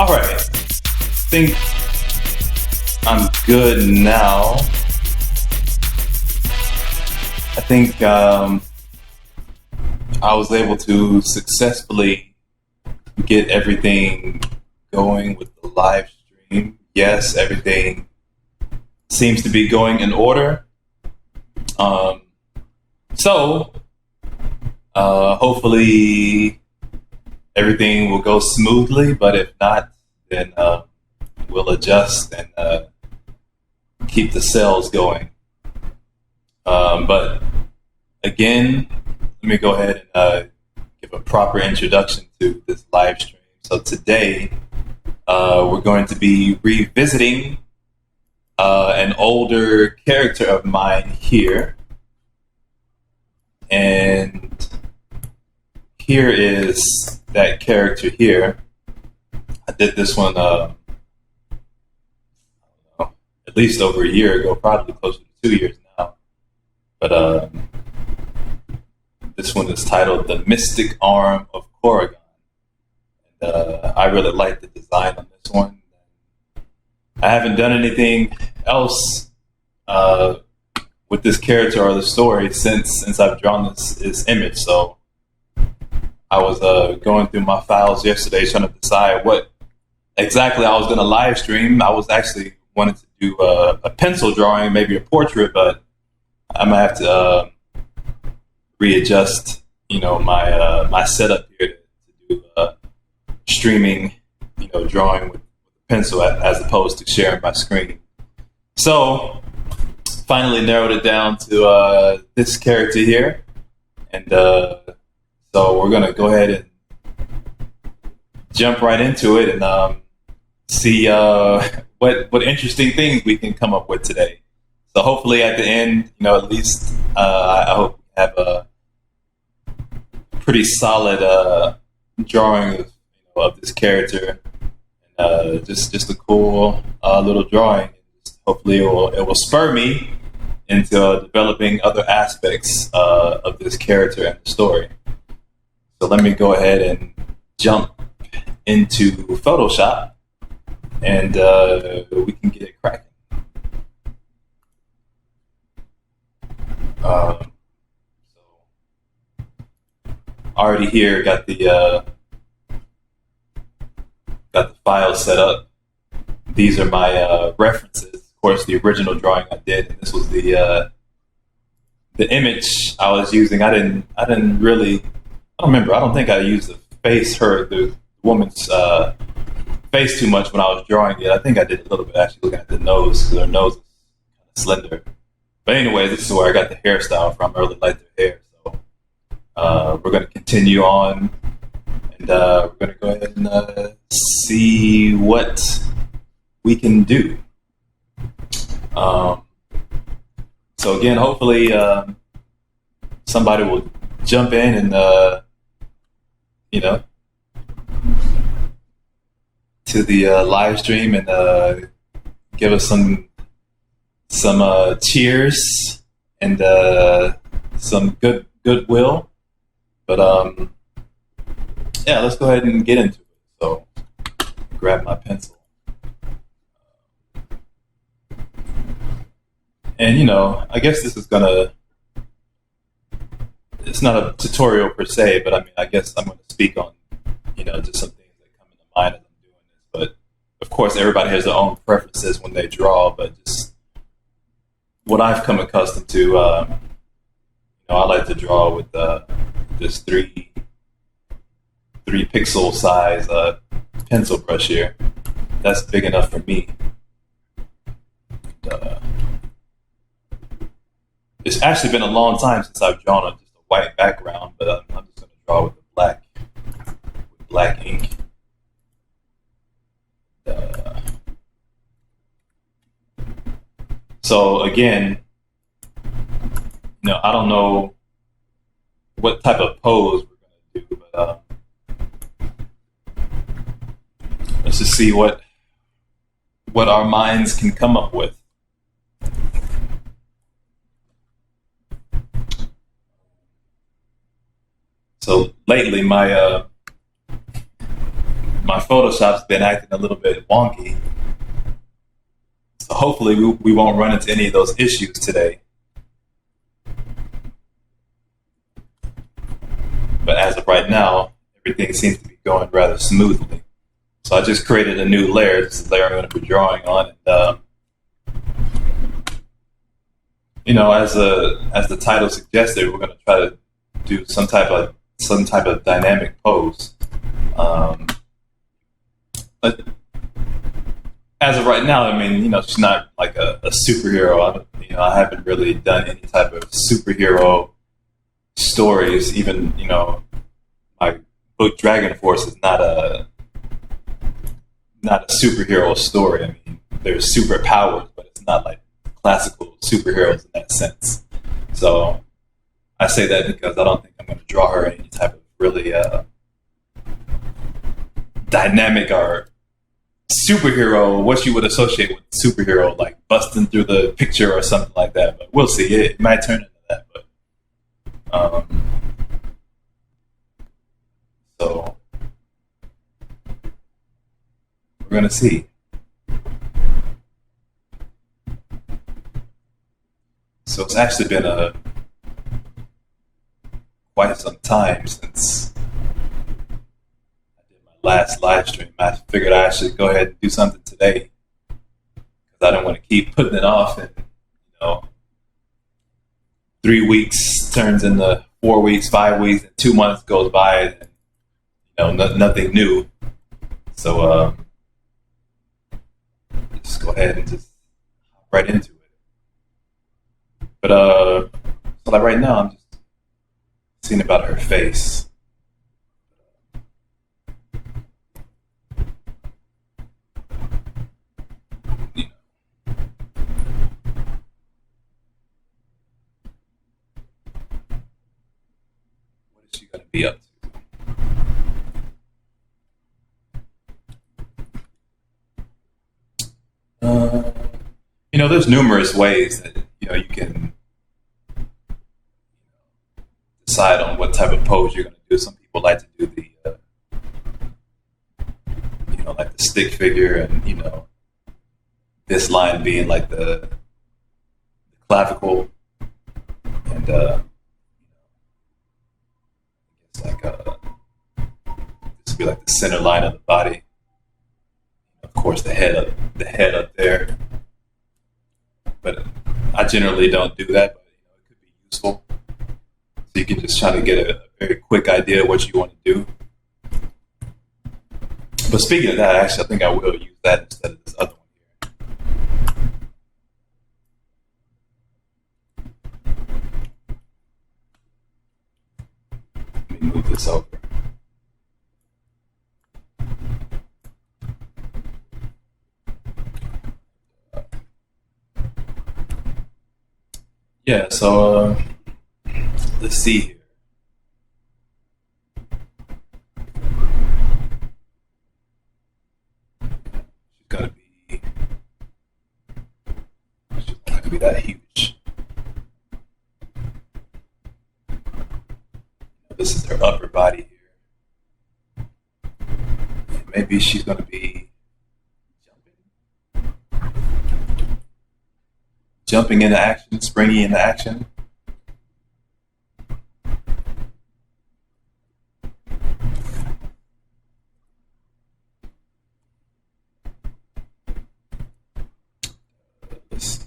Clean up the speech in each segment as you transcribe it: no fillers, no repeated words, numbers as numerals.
All right. I think I'm good now. I think I was able to successfully get everything going with the live stream. Yes, everything seems to be going in order. So hopefully everything will go smoothly, but if not, then we'll adjust and keep the cells going. But again, let me go ahead and give a proper introduction to this live stream. So today, we're going to be revisiting an older character of mine here. And here is that character here. I did this one at least over a year ago, probably closer to 2 years now. But this one is titled The Mystic Arm of Korrighan. And I really like the design on this one. I haven't done anything else with this character or the story since I've drawn this image. So I was going through my files yesterday trying to decide what exactly I was going to live stream. I was actually wanting to do a pencil drawing, maybe a portrait, but I might have to readjust, my setup here to do streaming, drawing with pencil as opposed to sharing my screen. So finally narrowed it down to this character here, and so we're gonna go ahead and jump right into it and see what interesting things we can come up with today. So hopefully at the end, at least I hope we have a pretty solid drawing of this character, and just a cool little drawing. Hopefully it will spur me into developing other aspects of this character and the story. So let me go ahead and jump into Photoshop, and we can get it cracking. So already here got the file set up. These are my references. Of course, the original drawing I did, and this was the image I was using. I don't remember. I don't think I used the woman's face too much when I was drawing it. I think I did a little bit actually looking at the nose, because her nose is kind of slender. But anyway, this is where I got the hairstyle from. I really like their hair. So we're going to continue on, and we're going to go ahead and see what we can do. So again, hopefully somebody will jump in and to the live stream and give us some cheers and some goodwill. But yeah, let's go ahead and get into it. So grab my pencil. And, I guess this is it's not a tutorial per se, but I guess I'm going to speak on, just some things that come into mind as I'm doing this. But of course, everybody has their own preferences when they draw, but just what I've come accustomed to, I like to draw with this 3 pixel size pencil brush here. That's big enough for me. It's actually been a long time since I've drawn on just a white background, but I'm just going to draw with black ink. So again, I don't know what type of pose we're going to do, but let's just see what our minds can come up with. So lately, my my Photoshop's been acting a little bit wonky. So hopefully we won't run into any of those issues today. But as of right now, everything seems to be going rather smoothly. So I just created a new layer. This is the layer I'm going to be drawing on. And, as the title suggested, we're going to try to do some type of dynamic pose. But as of right now, I mean, she's not like a superhero. I haven't really done any type of superhero stories. Even, my book Dragon Force is not a superhero story. I mean, there's superpowers, but it's not like classical superheroes in that sense. So I say that because I don't think I'm going to draw her in any type of really dynamic or superhero, what you would associate with superhero, like busting through the picture or something like that. But we'll see. It might turn into that. But so we're gonna see. So it's actually been quite some time since I did my last live stream. I figured I should go ahead and do something today because I don't want to keep putting it off, and 3 weeks turns into 4 weeks, 5 weeks, and 2 months goes by, and nothing new. So just go ahead and just hop right into it. But so like right now, I'm just seeing about her face. What is she gonna be up to? There's numerous ways that you can decide on what type of pose you're going to do. Some people like to do the like the stick figure, and this line being like the clavicle, and it's like this would be like the center line of the body. Of course, the head up there. But I generally don't do that, but it could be useful. So you can just try to get a very quick idea of what you want to do. But speaking of that, actually, I think I will use that instead of this other one here. Let me move this over. Yeah, so let's see here. She's not gonna be that huge. This is her upper body here. And maybe she's gonna be jumping into action, springing into action. Let's see.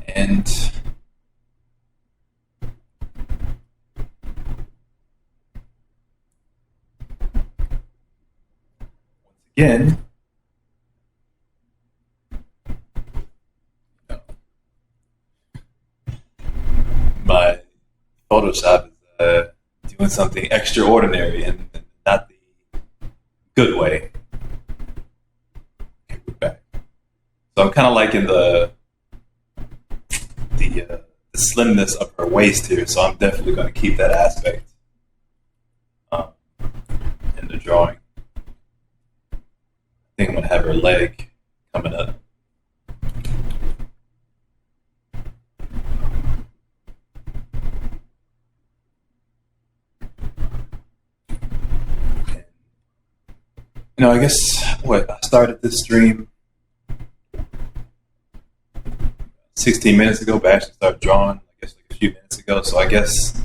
And again, my Photoshop is doing something extraordinary and not the good way. Okay, we're back. So I'm kind of liking the slimness of her waist here, so I'm definitely going to keep that aspect in the drawing. I think I'm going to have her leg coming up. I guess I started this stream 16 minutes ago, but I actually started drawing, I guess, like a few minutes ago. So I guess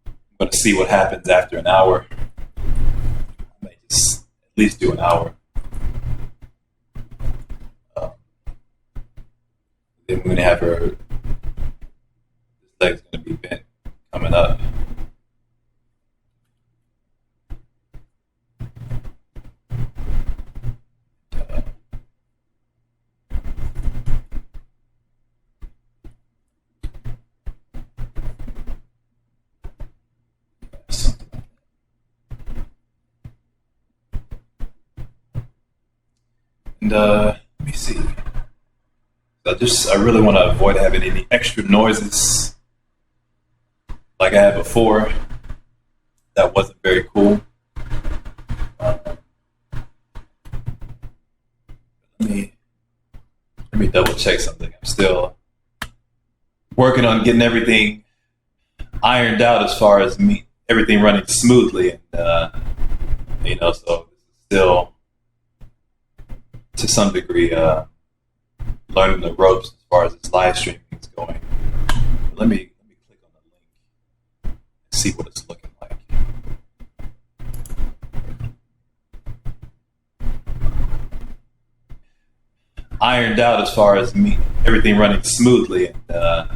I'm going to see what happens after an hour. I may just at least do an hour. Then we're going to have her, this leg's going to be bent coming up. And let me see. I really want to avoid having any extra noises like I had before. That wasn't very cool. Let me double check something. I'm still working on getting everything ironed out as far as everything running smoothly, and so this is still to some degree learning the ropes as far as this live streaming is going. Let me click on the link and see what it's looking like. Ironed out as far as everything running smoothly, and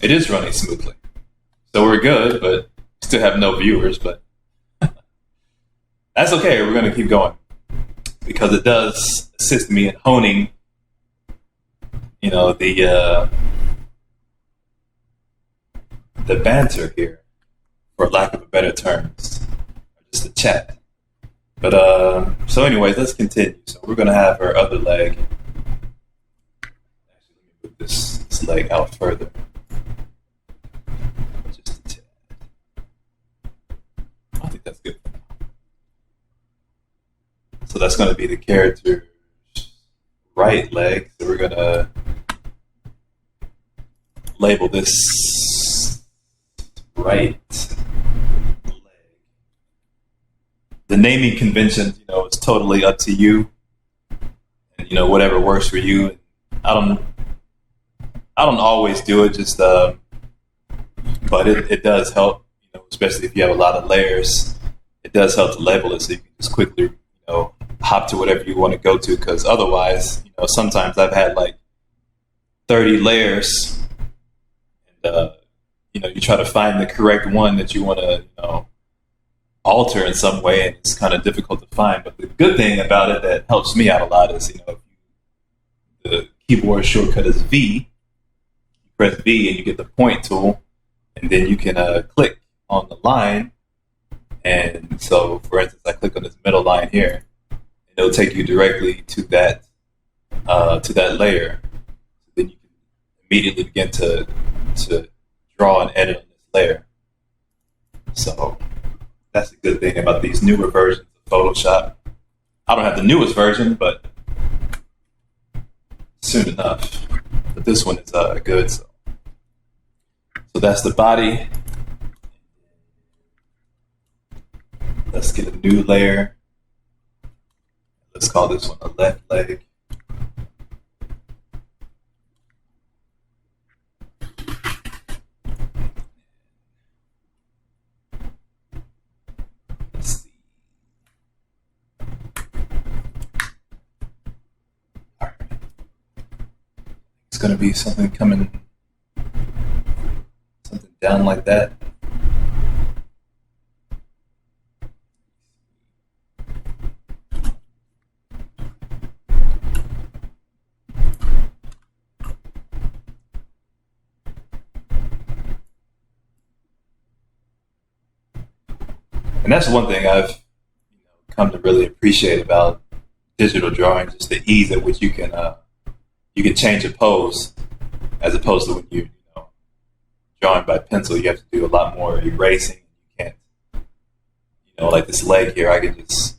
it is running smoothly. So we're good, but still have no viewers, but that's okay. We're going to keep going because it does assist me in honing, the banter here, for lack of a better term, or just the chat. But so anyways, let's continue. So we're going to have her other leg. Actually, let me move this leg out further. Just a tad. I think that's good. So that's going to be the character's right leg. So we're going to label this right leg. The naming convention, is totally up to you, and whatever works for you. I don't always do it, just but it does help, especially if you have a lot of layers. It does help to label it so you can just quickly hop to whatever you want to go to, because otherwise, sometimes I've had like 30 layers, and you try to find the correct one that you want to alter in some way, and it's kind of difficult to find. But the good thing about it that helps me out a lot is the keyboard shortcut is V. You press V and you get the point tool, and then you can click on the line. And so, for instance, I click on this middle line here, and it'll take you directly to that layer. Then you can immediately begin to draw and edit on this layer. So that's the good thing about these newer versions of Photoshop. I don't have the newest version, but soon enough. But this one is good. So that's the body. Let's get a new layer. Let's call this one a left leg. Let's see. All right. It's going to be something down like that. And that's one thing I've come to really appreciate about digital drawing, just the ease at which you can change a pose, as opposed to when you're drawing by pencil. You have to do a lot more erasing. You can't, like this leg here, I can just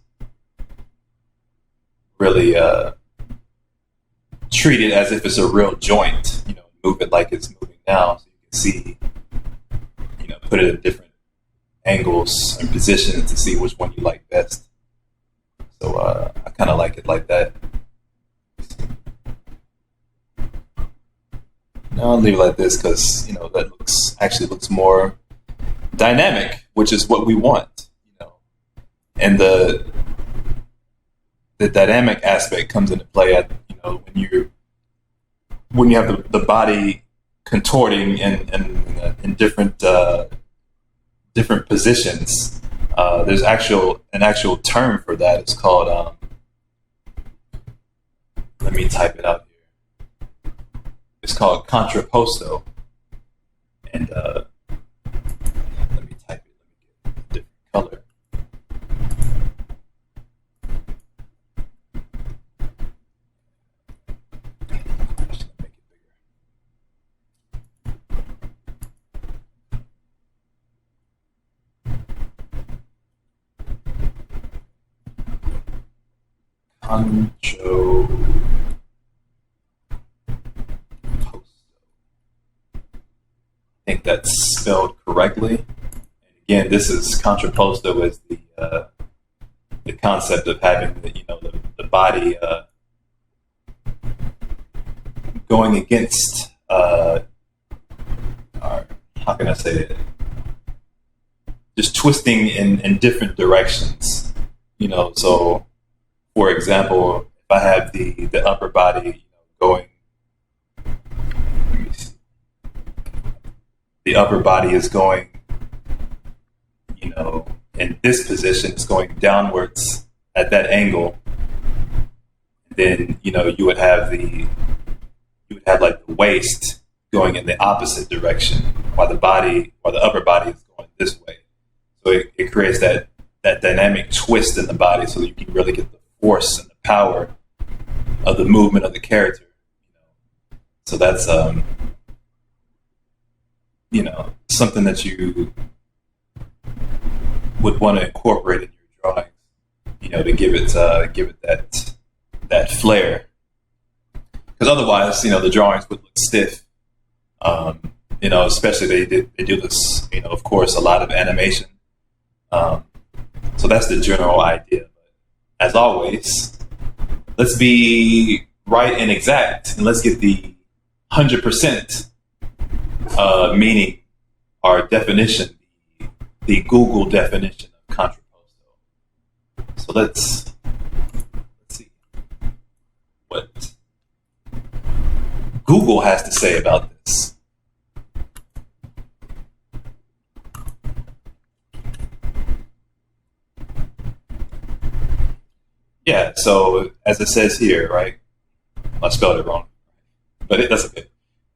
really treat it as if it's a real joint, move it like it's moving now, so you can see, put it in different angles and positions to see which one you like best. So I kind of like it like that. No, I'll leave it like this because that looks more dynamic, which is what we want. And the dynamic aspect comes into play at when you have the body contorting in different positions. There's an actual term for that. It's called let me type it out here. It's called Contrapposto. And let me type it. Let me get a different color. Contrapposto. I think that's spelled correctly. And again, this is contrapposto is the concept of having the body going against or how can I say it? Just twisting in different directions. So for example, if I have the upper body going, the upper body is going, in this position, it's going downwards at that angle. Then you would have like the waist going in the opposite direction, while the upper body is going this way. So it creates that dynamic twist in the body, so that you can really get the force and the power of the movement of the character. So that's something that you would want to incorporate in your drawings, to give it that flair. Because otherwise, the drawings would look stiff. Especially they do this, of course, a lot of animation. So that's the general idea. But as always, let's be right and exact, and let's get the 100% meaning or definition, the Google definition of contrapposto. So let's see what Google has to say about this. Yeah, so as it says here, right? I spelled it wrong, but that's okay.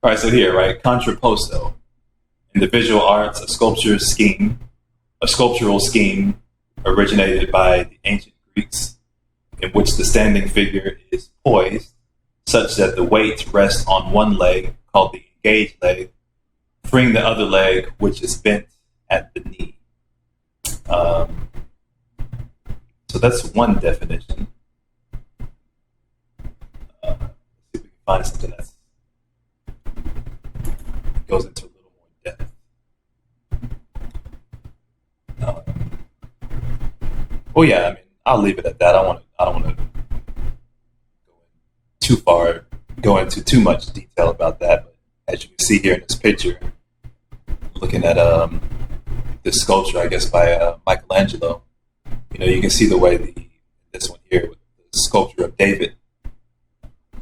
All right, so here, right? Contrapposto. In the visual arts, a sculptural scheme originated by the ancient Greeks, in which the standing figure is poised such that the weight rests on one leg, called the engaged leg, freeing the other leg, which is bent at the knee. So that's one definition. Let's see if we can find something that goes into a little more depth. Well, yeah, I mean, I'll leave it at that. I don't want to go into too much detail about that. But as you can see here in this picture, looking at this sculpture, I guess by Michelangelo, you can see the way this one here with the sculpture of David.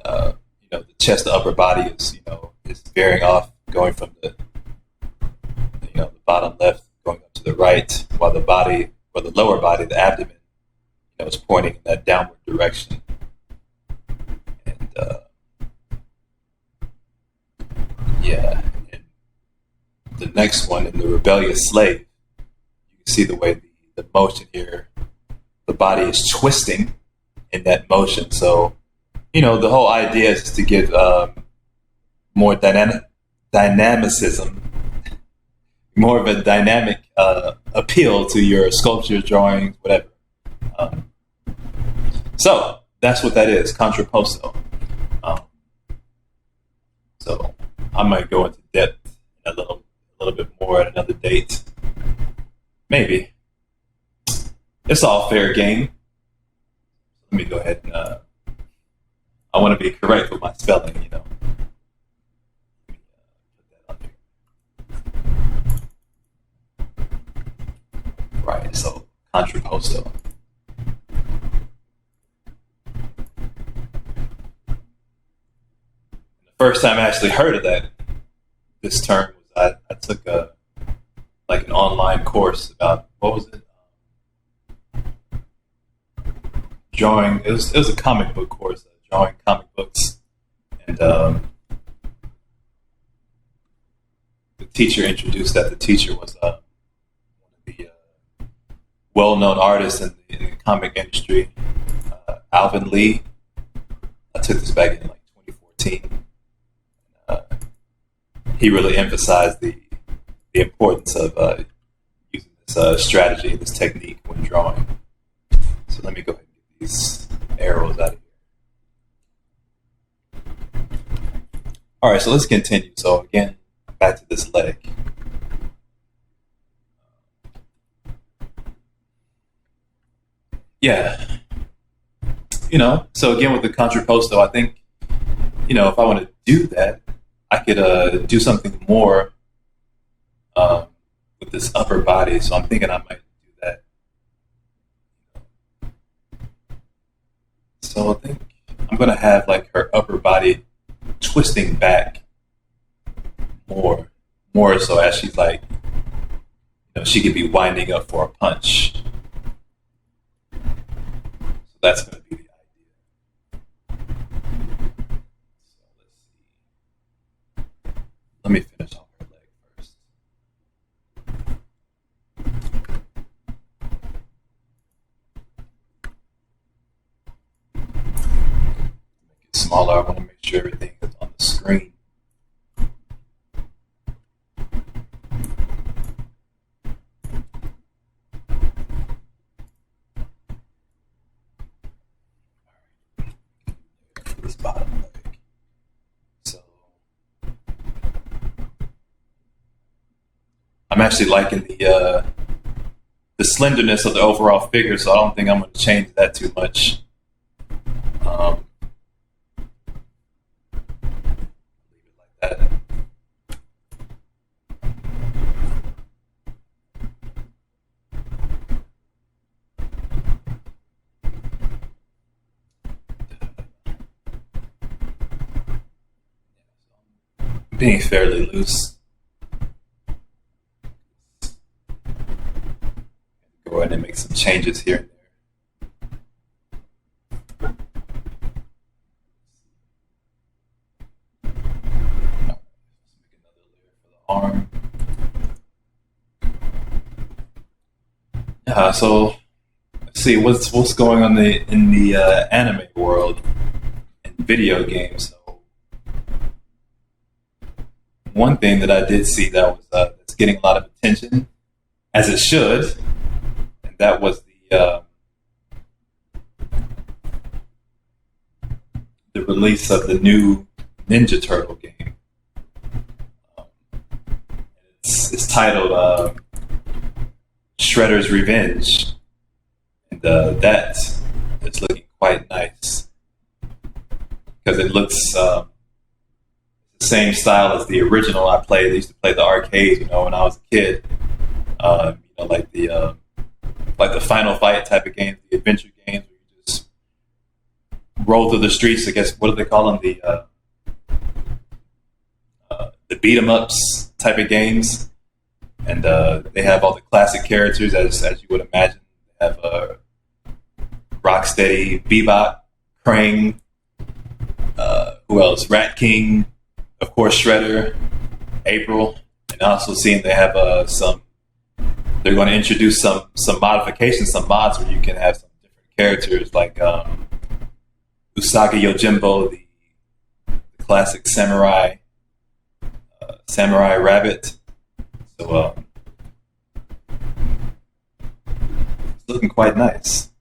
The chest, the upper body is veering off, going from the bottom left, going up to the right, while the body, or the lower body, the abdomen, is pointing in that downward direction. And and the next one, in the rebellious slave, you can see the way the motion here, the body is twisting in that motion. So, the whole idea is to give more dynamicism, more of a dynamic appeal to your sculptures, drawings, whatever. So that's what that is, contrapposto. So I might go into depth a little bit more at another date. Maybe. It's all fair game. Let me go ahead and I want to be correct with my spelling, you know. Let me, put that on here. Right, so Contrapposto. The first time I actually heard of this term was I took an online course about, what was it? Drawing. It was a comic book course, drawing comic books, and the teacher introduced that. The teacher was one of the well-known artists in the comic industry, Alvin Lee. I took this back in like 2014. He really emphasized the importance of using this strategy, this technique when drawing. So let me go ahead and get these arrows out of here. All right, so let's continue. So again, back to this leg. Yeah. You know, so again with the Contrapposto, I think, you know, if I want to do that, I could do something more with this upper body. So I'm thinking I might do that. So I think I'm going to have like her upper body twisting back more so as she's like, you know, she could be winding up for a punch. So that's going to be the idea. So let's see. Let me finish off her leg first. Make it smaller. I want to make sure everything is on the screen. This bottom leg. So I'm actually liking the slenderness of the overall figure, so I don't think I'm going to change that too much. Leave it like that. Being fairly loose. Go ahead and make some changes here and there. Let's make another layer for the arm. So let's see what's going on in the anime world and video games. So one thing that I did see that was that's getting a lot of attention, as it should, and that was the release of the new Ninja Turtle game. It's titled Shredder's Revenge, and that is looking quite nice because it looks the same style as the original I played. I used to play the arcades, you know, when I was a kid. You know, like the Final Fight type of games, the adventure games where you just roll through the streets. I guess what do they call them? The beat 'em ups type of games, and they have all the classic characters as you would imagine. They have Rocksteady, Bebop, Krang, who else? Rat King, of course, Shredder, April, and also seeing they have some. They're going to introduce some modifications, some mods where you can have some different characters like Usagi Yojimbo, the classic samurai rabbit. So it's looking quite nice.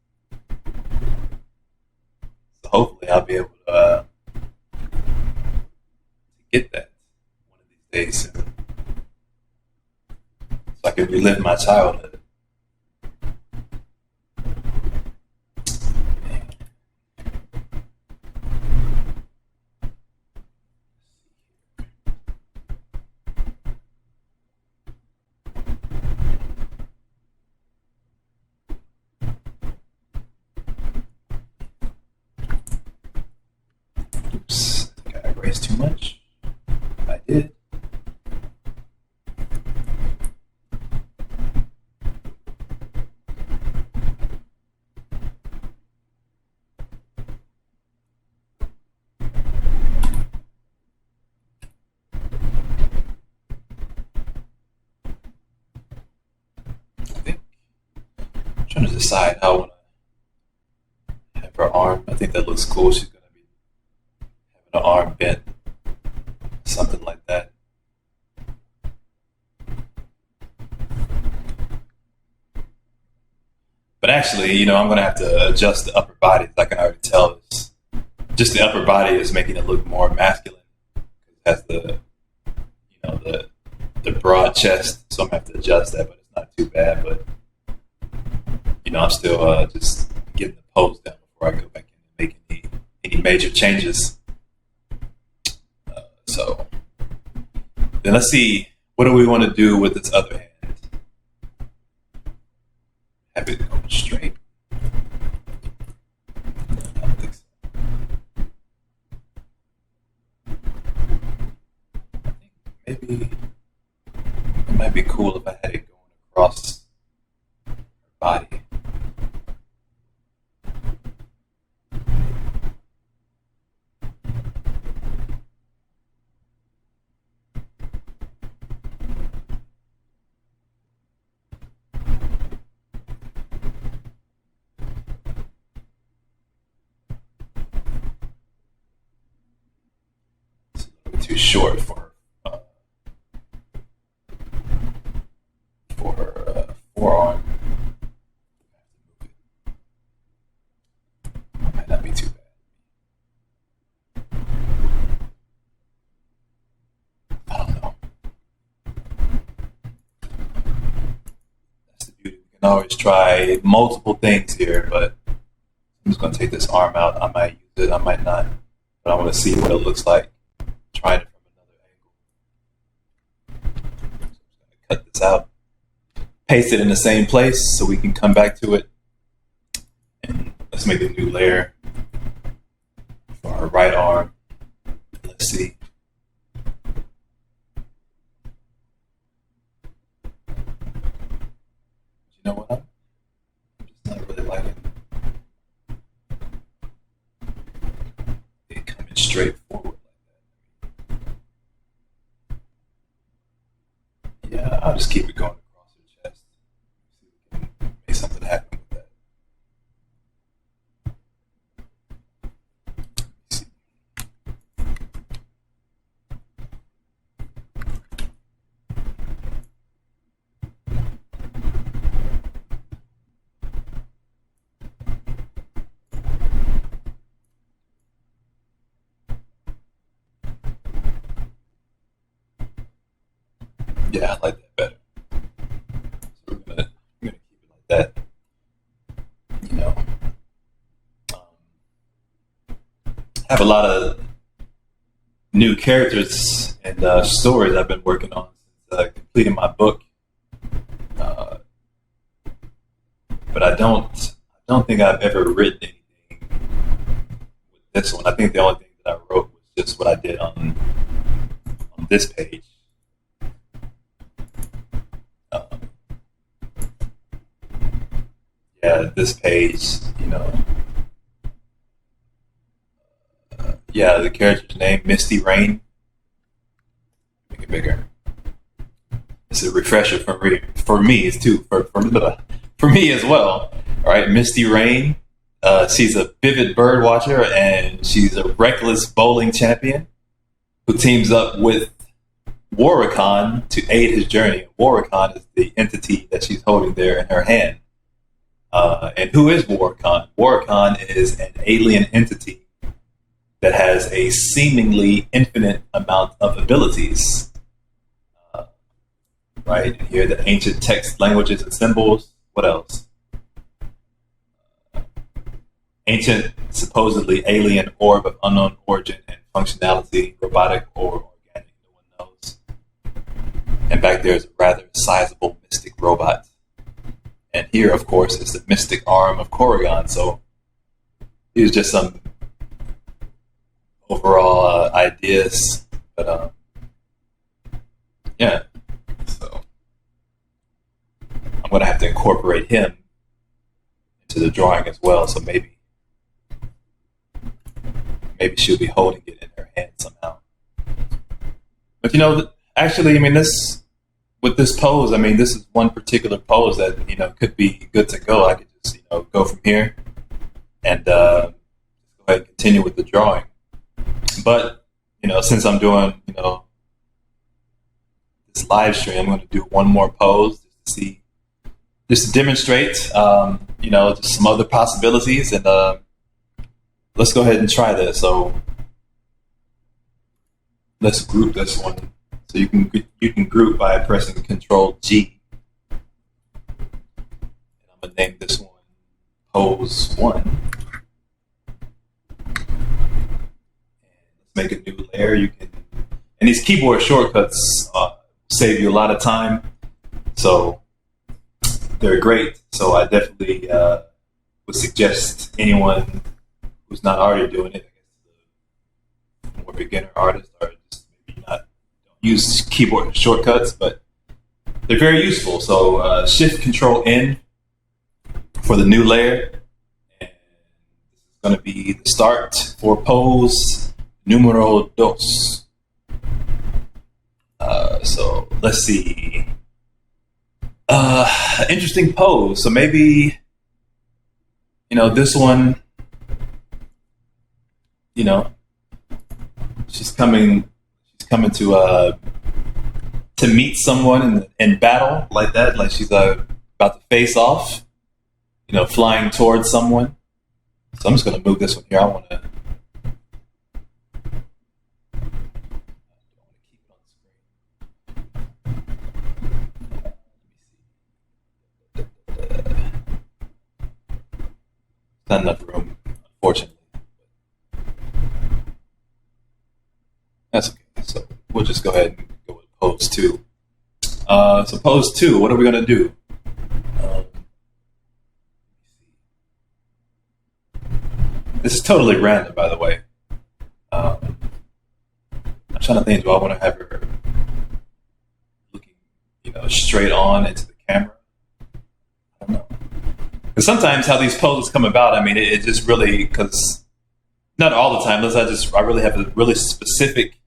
So hopefully I'll be able to get that one of these days soon. So I can relive my childhood. erase too much? I did. I'm trying to decide how I want to have her arm. I think that looks cool. She's going to be having her arm bent, something like that. But actually, you know, I'm going to have to adjust the upper body. I can already tell this. Just the upper body is making it look more masculine. It has the, you know, the broad chest, so I'm going to have to adjust that, but it's not too bad. But, you know, I'm still just getting the pose down before I go back in and make any major changes. So then let's see, what do we want to do with this other hand? Have it go straight. I don't think so. I think maybe it might be cool if I had it going across her body. Too short for her forearm. Might not be too bad. I don't know. That's the beauty. We can always try multiple things here, but I'm just going to take this arm out. I might use it, I might not, but I want to see what it looks like. Trying it from another angle. So I'm just going to cut this out, paste it in the same place so we can come back to it. And let's make a new layer for our right arm. Let's see. You know what? I'm just not really liking it coming straight forward. Yeah, I'll just keep it going across her chest. See if we can make something happen with that. Let's see. Yeah, I like that better. So we're gonna keep it like that. You know, have a lot of new characters and stories I've been working on since completing my book. But I don't think I've ever written anything with this one. I think the only thing that I wrote was just what I did on this page. Yeah, this page, you know. Yeah, the character's name, Misty Rain. Make it bigger. It's a refresher for me too, for me as well. All right, Misty Rain. She's a vivid bird watcher, and she's a reckless bowling champion who teams up with Korrighan to aid his journey. Korrighan is the entity that she's holding there in her hand. And who is Korrighan? Korrighan is an alien entity that has a seemingly infinite amount of abilities. Right? And here the ancient text, languages, and symbols. What else? Ancient, supposedly alien orb of unknown origin and functionality, robotic or organic, no one knows. And back there is a rather sizable mystic robot. And here, of course, is the mystic arm of Korrighan. So here's just some overall ideas. But yeah, so I'm gonna have to incorporate him into the drawing as well. So maybe she'll be holding it in her hand somehow. But you know, actually, I mean, with this pose, I mean, this is one particular pose that, you know, could be good to go. I could just, you know, go from here and go ahead and continue with the drawing. But, you know, since I'm doing, you know, this live stream, I'm going to do one more pose just to demonstrate, you know, just some other possibilities. And let's go ahead and try this. So let's group this one. So you can group by pressing Control G. And I'm gonna name this one Pose 1. And let's make a new layer. And these keyboard shortcuts save you a lot of time, so they're great. So I definitely would suggest anyone who's not already doing it, I guess, more beginner artists, or just maybe not use keyboard shortcuts, but they're very useful. So Shift Control N for the new layer, and this is going to be the start for pose numero dos. So let's see. Interesting pose. So maybe, you know, this one, you know, she's coming to meet someone in battle like that, like she's about to face off, you know, flying towards someone. So I'm just going to move this one here. I want to keep it on screen. Not enough room, unfortunately. That's okay. So we'll just go ahead and go with pose 2. So pose 2, what are we going to do? This is totally random, by the way. I'm trying to think, do I want to have her looking, you know, straight on into the camera? I don't know. Because sometimes how these poses come about, I mean, it just really, because not all the time, unless I really have a really specific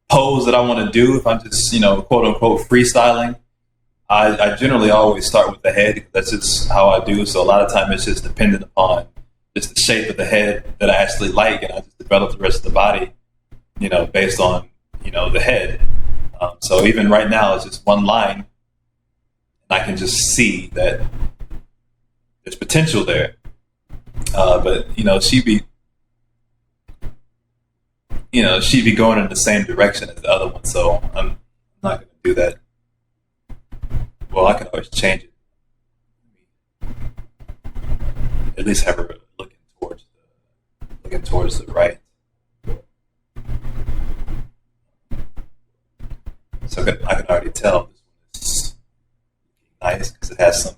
pose that I want to do. If I'm just, you know, quote unquote freestyling, I generally always start with the head. That's just how I do. So a lot of time it's just dependent upon just the shape of the head that I actually like, and I just develop the rest of the body, you know, based on, you know, the head. So even right now, it's just one line, and I can just see that there's potential there. But you know, she'd be going in the same direction as the other one. So I'm not going to do that. Well, I can always change it. At least have her looking towards the right. So I can already tell this one is nice because it has some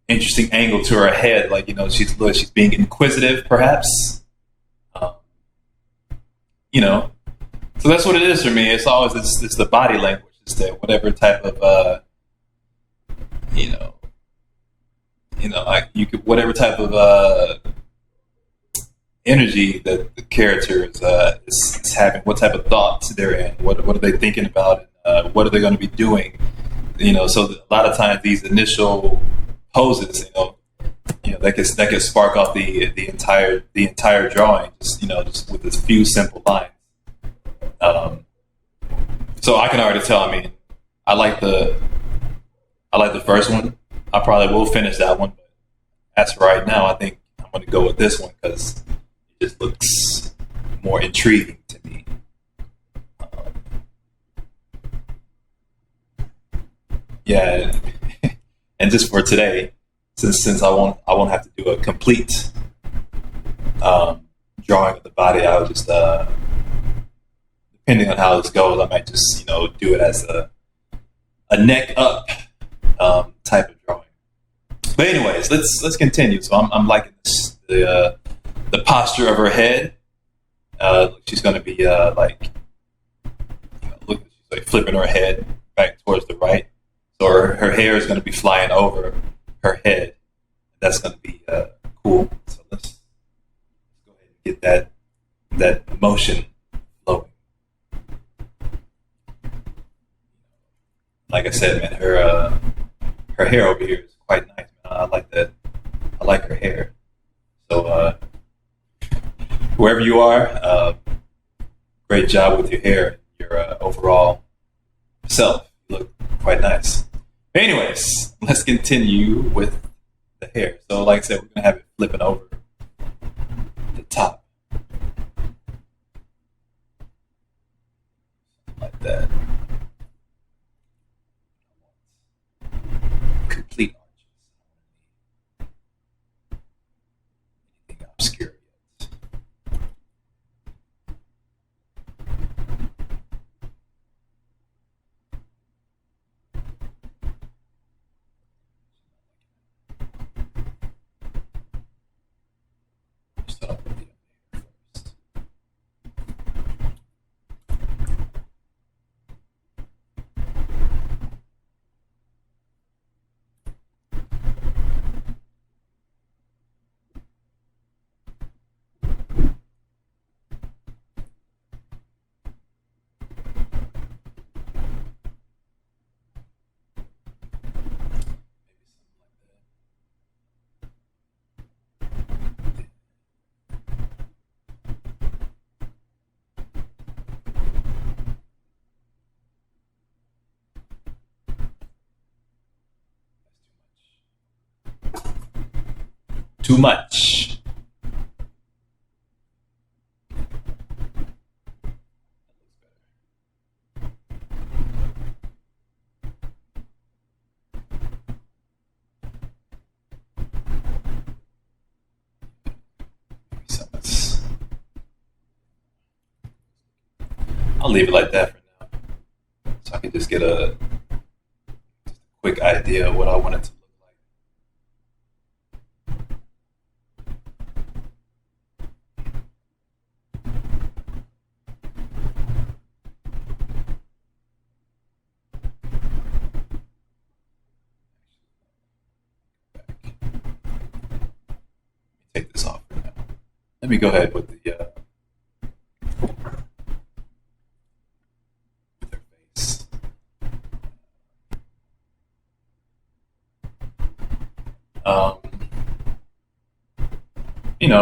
interesting angle to her head. Like, you know, she's being inquisitive, perhaps. You know, so that's what it is for me. It's always it's the body language. It's that whatever type of like you could whatever type of energy that the character is having, what type of thoughts they're in, what are they thinking about, and what are they going to be doing. You know, so a lot of times these initial poses, you know, that could spark off the entire drawing, just with this few simple lines. So I can already tell. I mean, I like the first one. I probably will finish that one, but as for right now, I think I'm going to go with this one because it just looks more intriguing to me. Yeah, and just for today, since I won't have to do a complete drawing of the body, I'll just depending on how this goes, I might just do it as a neck up type of drawing. But anyways, let's continue. So I'm liking this, the posture of her head. She's going to be look, she's like flipping her head back towards the right. So her hair is going to be flying over her head. That's going to be cool. So let's go ahead and get that motion flowing. Like I said, man, her hair over here is quite nice, man. I like that. I like her hair. So whoever you are, great job with your hair, your overall self. You look quite nice. Anyways, let's continue with the hair. So like I said, we're going to have it flipping over the top. Like that. Complete arches. Anything obscure yet. Start off with the hair first. Too much. I'll leave it like that for now, so I can just get a quick idea of what I want it to look like. Take this off for now. Let me go ahead with the face.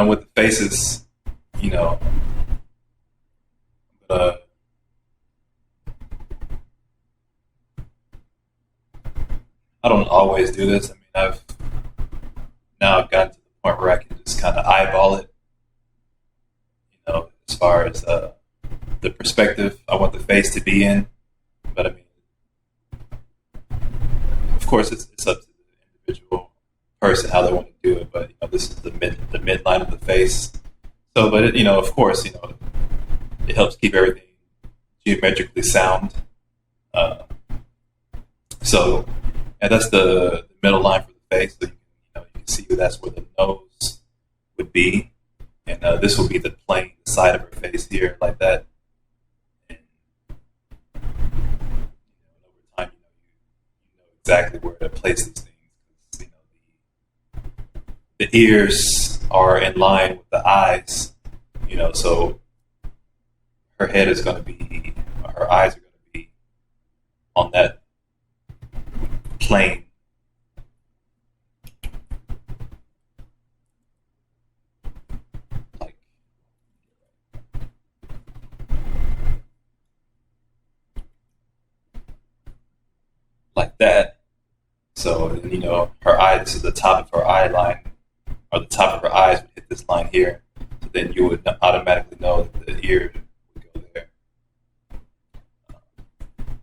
With the faces, I don't always do this. I mean, I've gotten to the point where I can just kind of eyeball it, as far as the perspective I want the face to be in. But I mean, of course, it's up to the individual person how they want to do it. But this is the midline of the face. So, but of course, it helps keep everything geometrically sound. So, and that's the middle line for the face. So you can see that's where the nose would be, and this will be the plane side of her face here, like that. And over time, you know exactly where to place these things. The ears are in line with the eyes. So her head is going to be, her eyes are going to be on that plane. Like that. So, her eyes, this is the top of her eye line, or the top of her eyes would hit this line here. So then you would automatically know that the ear would go there.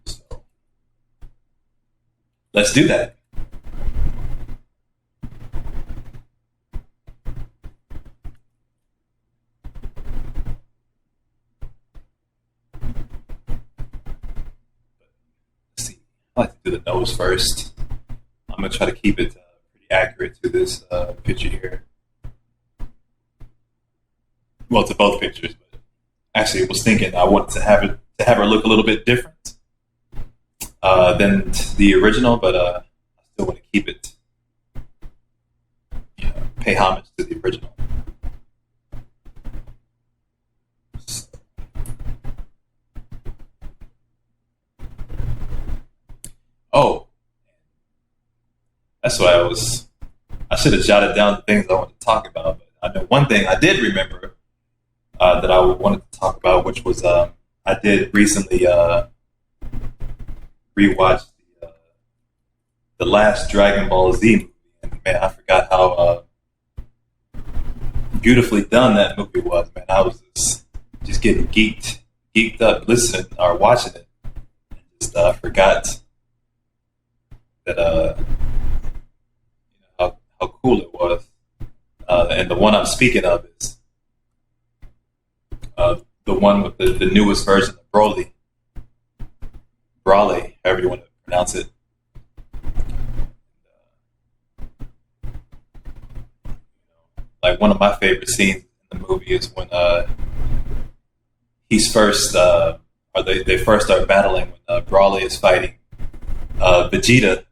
So, let's do that. Let's see. I like to do the nose first. I'm going to try to keep it pretty accurate to this picture here. Well, to both pictures, but actually was thinking I wanted to have her look a little bit different than the original, but I still want to keep it, pay homage to the original. Oh, that's why I should have jotted down the things I wanted to talk about. But I know one thing I did remember that I wanted to talk about, which was I did recently rewatch the last Dragon Ball Z movie. And man, I forgot how beautifully done that movie was. Man, I was just getting geeked up listening or watching it. And just forgot that how cool it was. And the one I'm speaking of is the one with the newest version of Broly, however you want to pronounce it. Like one of my favorite scenes in the movie is when he's first, or they first start battling when Broly is fighting Vegeta.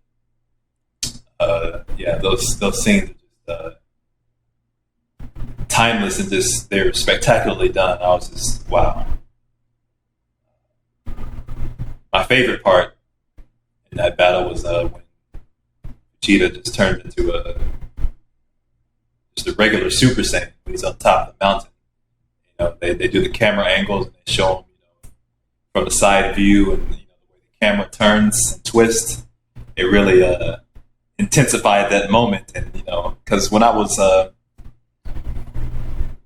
Those scenes are just timeless and just they're spectacularly done. I was just wow. My favorite part in that battle was when Vegeta just turned into just a regular Super Saiyan when he's on top of the mountain. They do the camera angles and they show him, from the side view, and the way the camera turns and twists. It really intensified that moment, and because when I was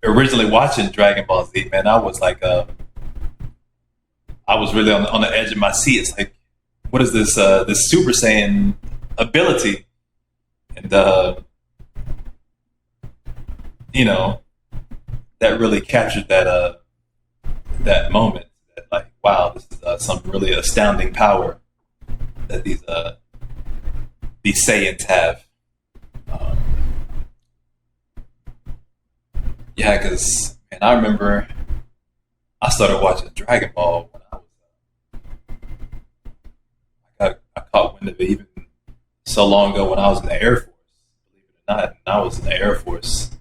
originally watching Dragon Ball Z, man, I was like, I was really on the edge of my seat. It's like, what is this Super Saiyan ability? And that really captured that moment. That like, wow, this is some really astounding power that these Saiyans have. Because man, I remember I started watching Dragon Ball when I caught wind of it even so long ago when I was in the Air Force. Believe it or not, and I was in the Air Force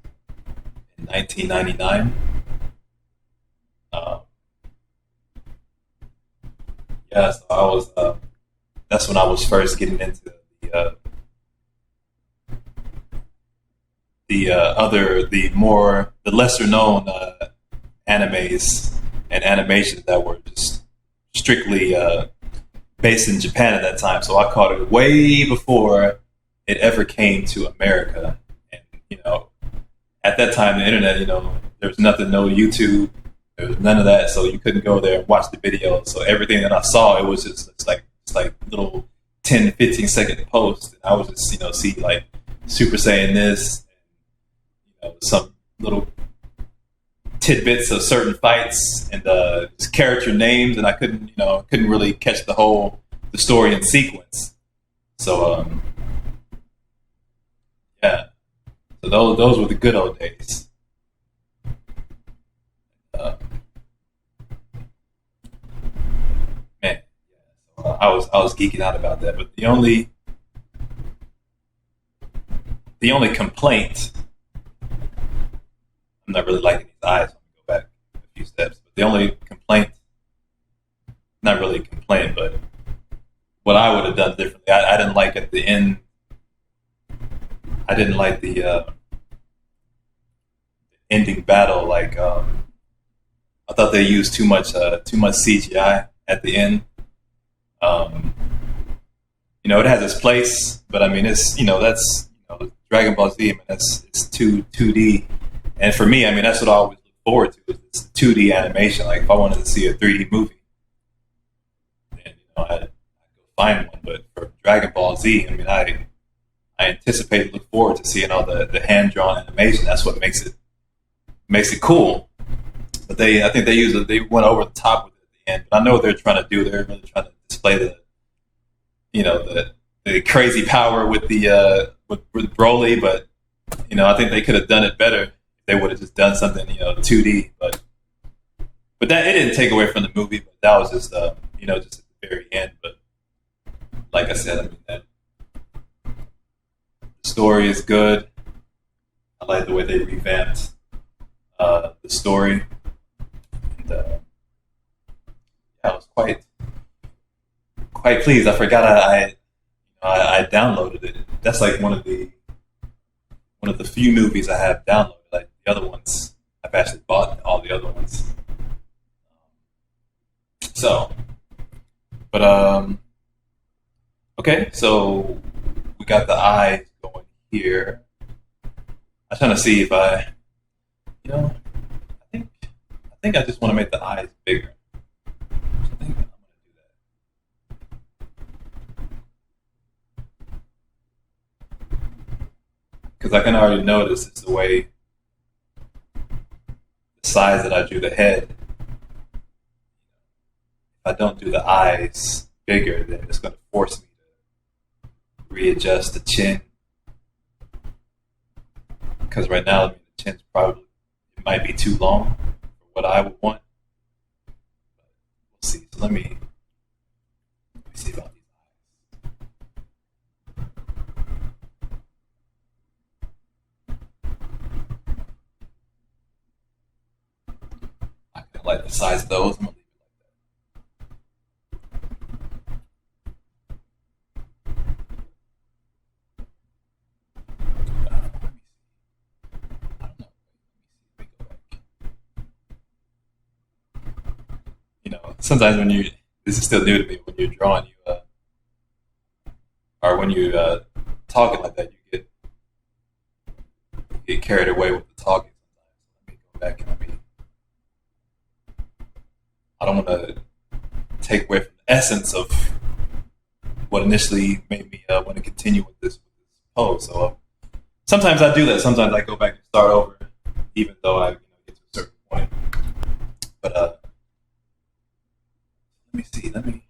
in 1999. So I was. That's when I was first getting into the lesser known animes and animations that were just strictly based in Japan at that time. So I caught it way before it ever came to America. And at that time, the internet, there was nothing, no YouTube, there was none of that. So you couldn't go there and watch the video. So everything that I saw, it was just like little 10, 15 second posts. And I was just, see like Super Saiyan this, some little tidbits of certain fights and just character names, and I couldn't really catch the story in sequence. So so those were the good old days. Man, I was geeking out about that. But the only complaint, I'm not really liking these eyes. I'm gonna go back a few steps. But the only complaint, not really a complaint, but what I would have done differently, I didn't like at the end. I didn't like the ending battle. Like I thought they used too much CGI at the end. It has its place, but I mean, it's that's Dragon Ball Z. I mean, it's 2D. And for me, I mean, that's what I always look forward to, is this 2D animation. Like, if I wanted to see a 3D movie, then, I'd go find one. But for Dragon Ball Z, I mean, I anticipate, look forward to seeing all the hand-drawn animation. That's what makes it cool. But I think they went over the top with it at the end. But I know what they're really trying to display the crazy power with with Broly. But, I think they could have done it better. They would have just done something, 2D, but But that it didn't take away from the movie. But that was just just at the very end. But like I said, I mean that the story is good. I like the way they revamped the story. And, I was quite pleased. I forgot I downloaded it. That's like one of the few movies I have downloaded. Like the other ones, I've actually bought all the other ones. So, but okay. So we got the eyes going here. I'm trying to see if I think I just want to make the eyes bigger. I think I'm going to do that. Because I can already notice it's the way, the size that I drew the head. If I don't do the eyes bigger, then it's going to force me to readjust the chin. Because right now, the chin's it might be too long for what I would want. We'll see. So let me see about these eyes. I kind of like the size of those. I'm gonna leave it like that. I don't know. Let me go back. Sometimes when this is still new to me, when you're drawing, or when you talking like that, you get carried away with the talking. Let me go back and I don't want to take away from the essence of what initially made me want to continue with this pose. So sometimes I do that. Sometimes I go back and start over, even though I get to a certain point. But let me see. Yeah. Let me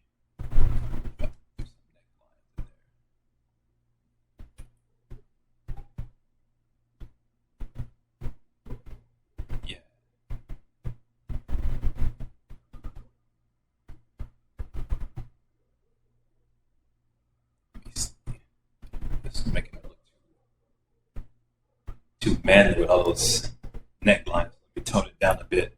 see. This is making it look too manly with all those necklines. Let me tone it down a bit.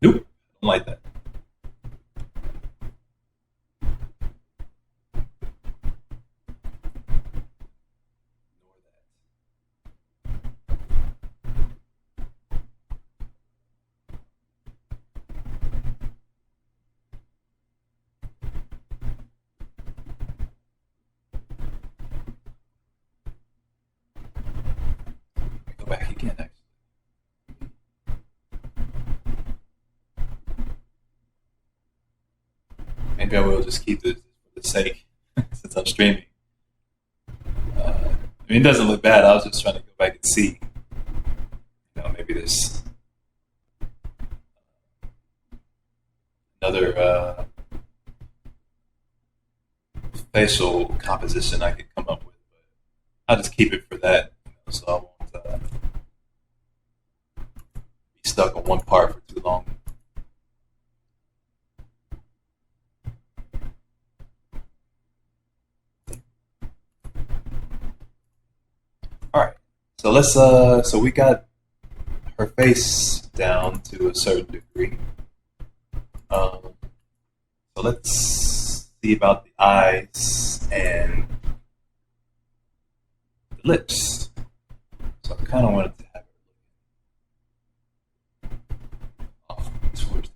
Nope, I don't like that. Go back again, actually. Maybe I will just keep this for the sake, since I'm streaming. It doesn't look bad. I was just trying to go back and see. Maybe there's another facial composition I could come up with, but I'll just keep it for that, so I won't be stuck on one part for too long. All right, so let's so we got her face down to a certain degree. So let's see about the eyes and the lips. So I kind of wanted to have it off towards.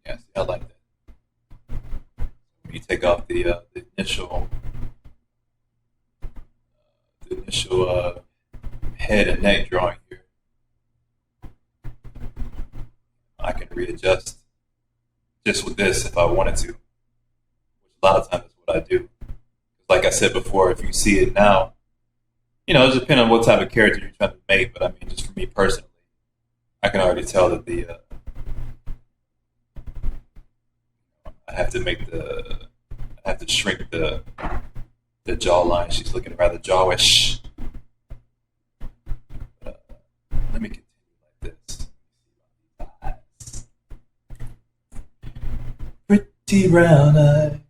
Yeah, see, I like that. When you take off the initial head and neck drawing here, I can readjust just with this if I wanted to, which a lot of times is what I do. Like I said before, if you see it now, you know, it's depending on what type of character you're trying to make, but I mean, just for me personally, I can already tell that I have to shrink the jawline. She's looking rather jawish. Let me continue like this. Eyes. Pretty brown eyes.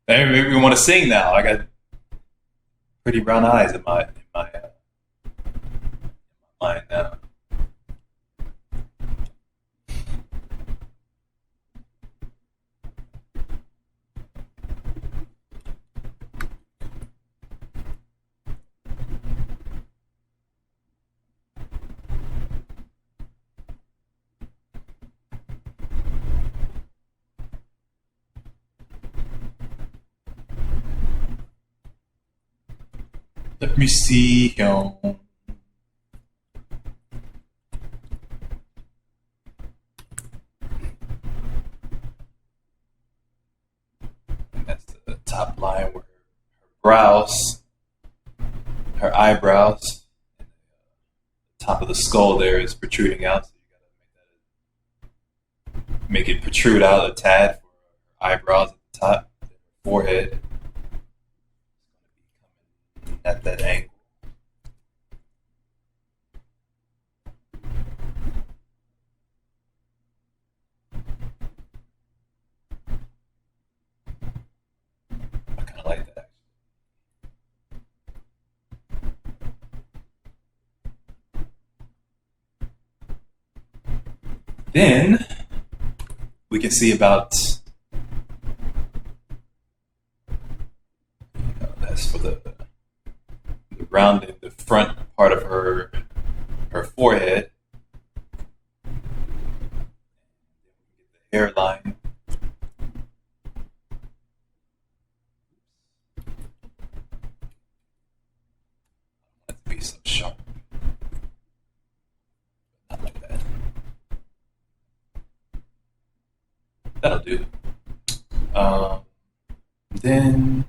Maybe we want to sing now. I got pretty brown eyes in my mind now. Let me see. That's the top line where her eyebrows, and the top of the skull there is protruding out. So you gotta make it protrude out a tad for her eyebrows at the top, her forehead. At that angle. I kind of like that. Then we can see about, that's for the rounding the front part of her forehead. The hairline. I want it to be so sharp. Not like that. That'll do. Then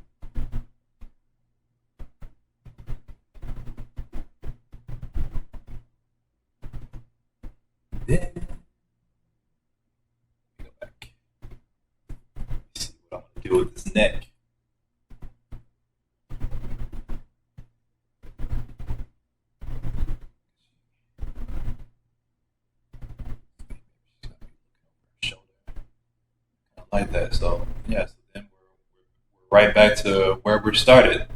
go back. See what I want to do with this neck. I like that. So yeah, so then we're right back to where we started,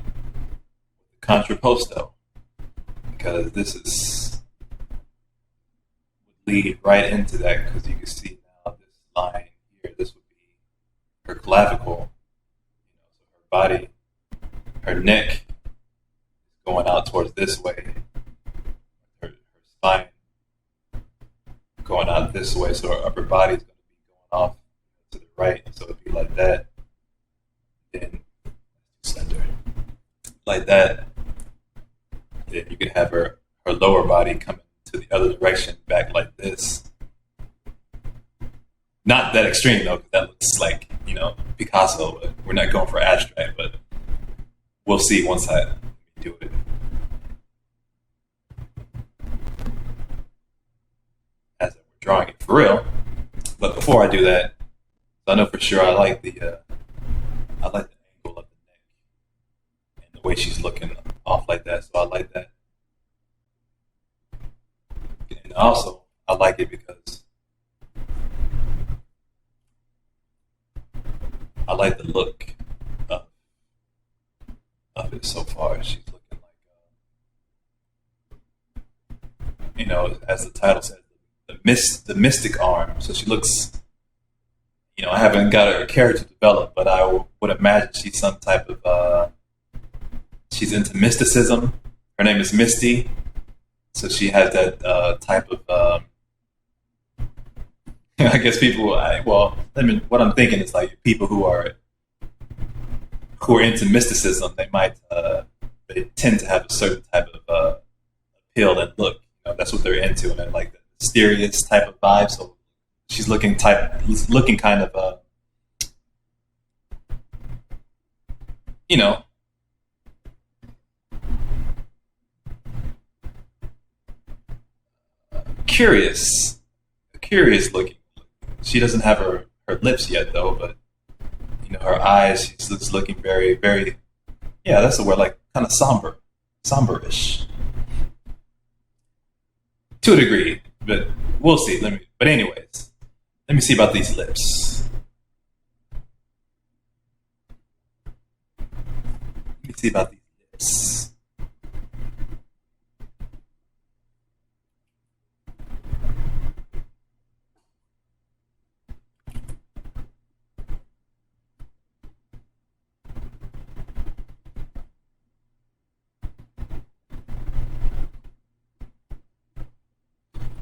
the Contrapposto, because this is lead right into that, because you can see now this line here, this would be her clavicle, so her body, her neck is going out towards this way, her spine going out this way, so her upper body is going to be going off to the right, so it'd be like that, then center, like that, then you could have her lower body coming to the other direction, back like this. Not that extreme though, because that looks like, Picasso, but we're not going for abstract, but we'll see once I do it. real. But before I do that, I know for sure I like the angle of the neck and the way she's looking off like that. So I like that. And also, I like it because I like the look of it so far. She's looking like, as the title says, the mystic arm. So she looks, I haven't got her character developed, but I would imagine she's some type of, she's into mysticism. Her name is Misty. So she has that type of, I guess what I'm thinking is like people who are into mysticism, they tend to have a certain type of appeal and look. That's what they're into, and they're like the mysterious type of vibe. So she's looking kind of, curious looking. She doesn't have her lips yet though, but her eyes, she's looking very, very, yeah, that's the word, like kind of somberish to a degree, but we'll see. But anyways, let me see about these lips. Let me see about these lips.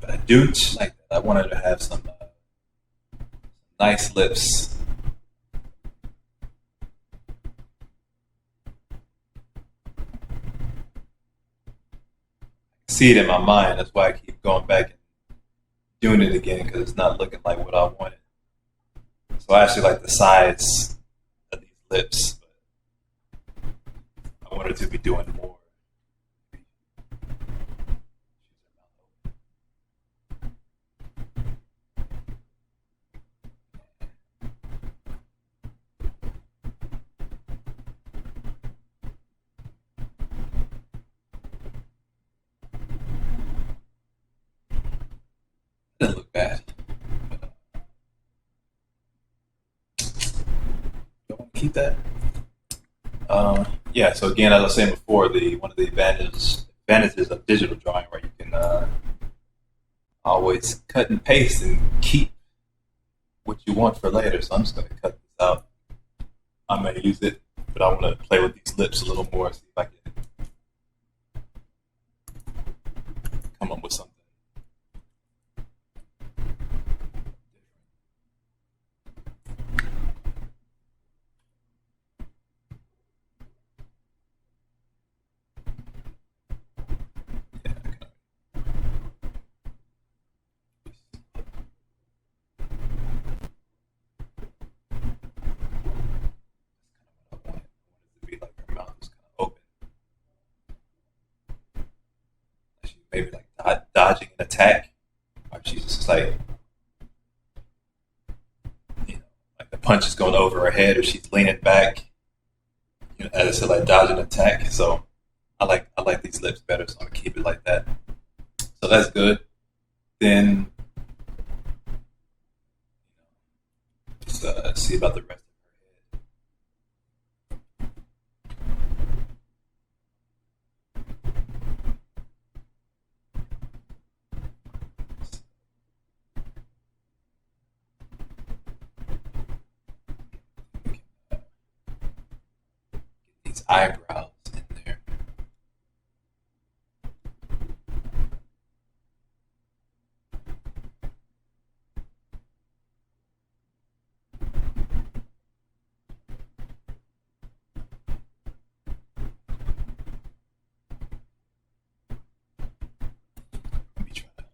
I do like that. I wanted to have some nice lips. I see it in my mind. That's why I keep going back and doing it again, because it's not looking like what I wanted. So I actually like the size of these lips, but I wanted to be doing more. Didn't look bad. Don't want to keep that. Yeah. So again, as I was saying before, one of the advantages of digital drawing, where you can always cut and paste and keep what you want for later. So I'm just going to cut this out. I may use it, but I want to play with these lips a little more, see if I can come up with something. Maybe like dodging an attack, or she's just like, like the punch is going over her head, or she's leaning back, as I said, like dodging an attack. So I like these lips better, so I'm gonna keep it like that. So that's good. Then just see about the rest. Eyebrows in there. Let me try that.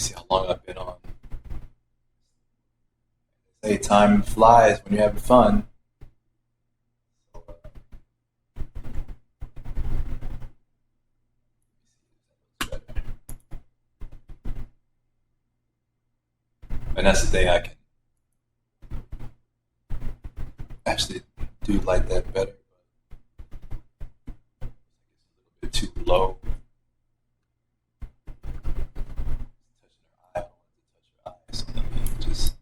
See how long I've been on say time flies when you're having fun. And that's the thing, I can actually do like that better. It's a little bit too low. So let me just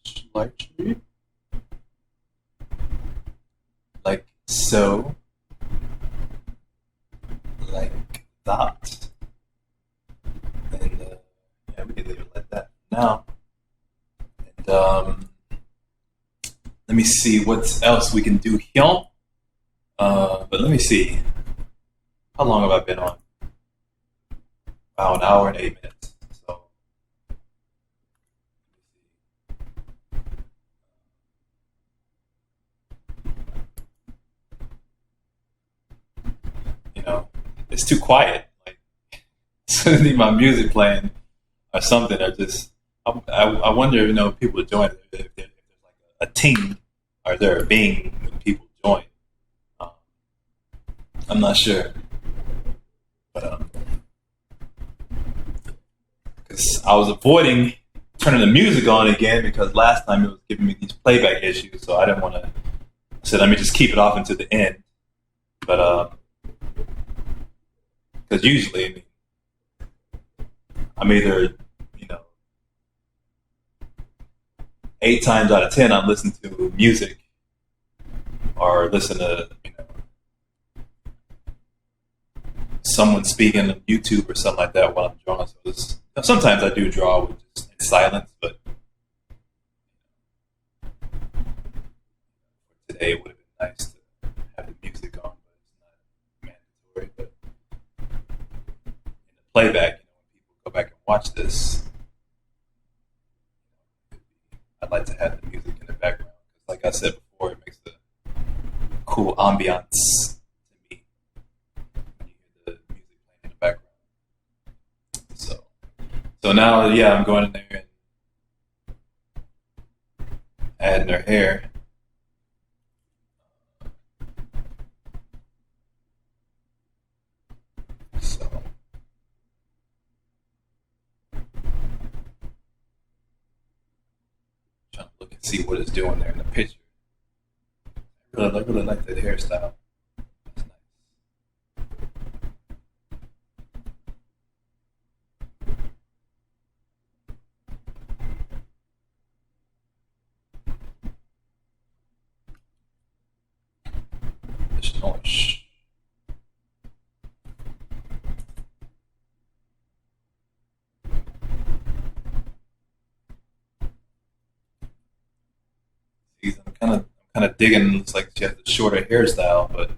slightly, like so, like that, and yeah, we can leave it like that now. And let me see what else we can do here. But let me see, how long have I been on? About an hour and 8 minutes. It's too quiet. Like, so I need my music playing or something. Or just, I wonder if people join, if there's like a ting, or is there a bing when people join? I'm not sure, but because I was avoiding turning the music on again because last time it was giving me these playback issues, so I didn't want to. I said, let me just keep it off until the end, but because usually, I'm either, 8 times out of 10, I'm listening to music or listen to, someone speaking on YouTube or something like that while I'm drawing. So sometimes I do draw with just in silence, but today it would have been nice to have the music on, but it's not mandatory. But playback, when people go back and watch this, I'd like to have the music in the background. Because like I said before, it makes a cool ambiance to me when you hear the music playing in the background. So now, yeah, I'm going in there and adding her hair. So trying to look and see what it's doing there in the picture. I really like that hairstyle. That's nice. It's orange. I'm kind of digging. It looks like she has the shorter hairstyle, but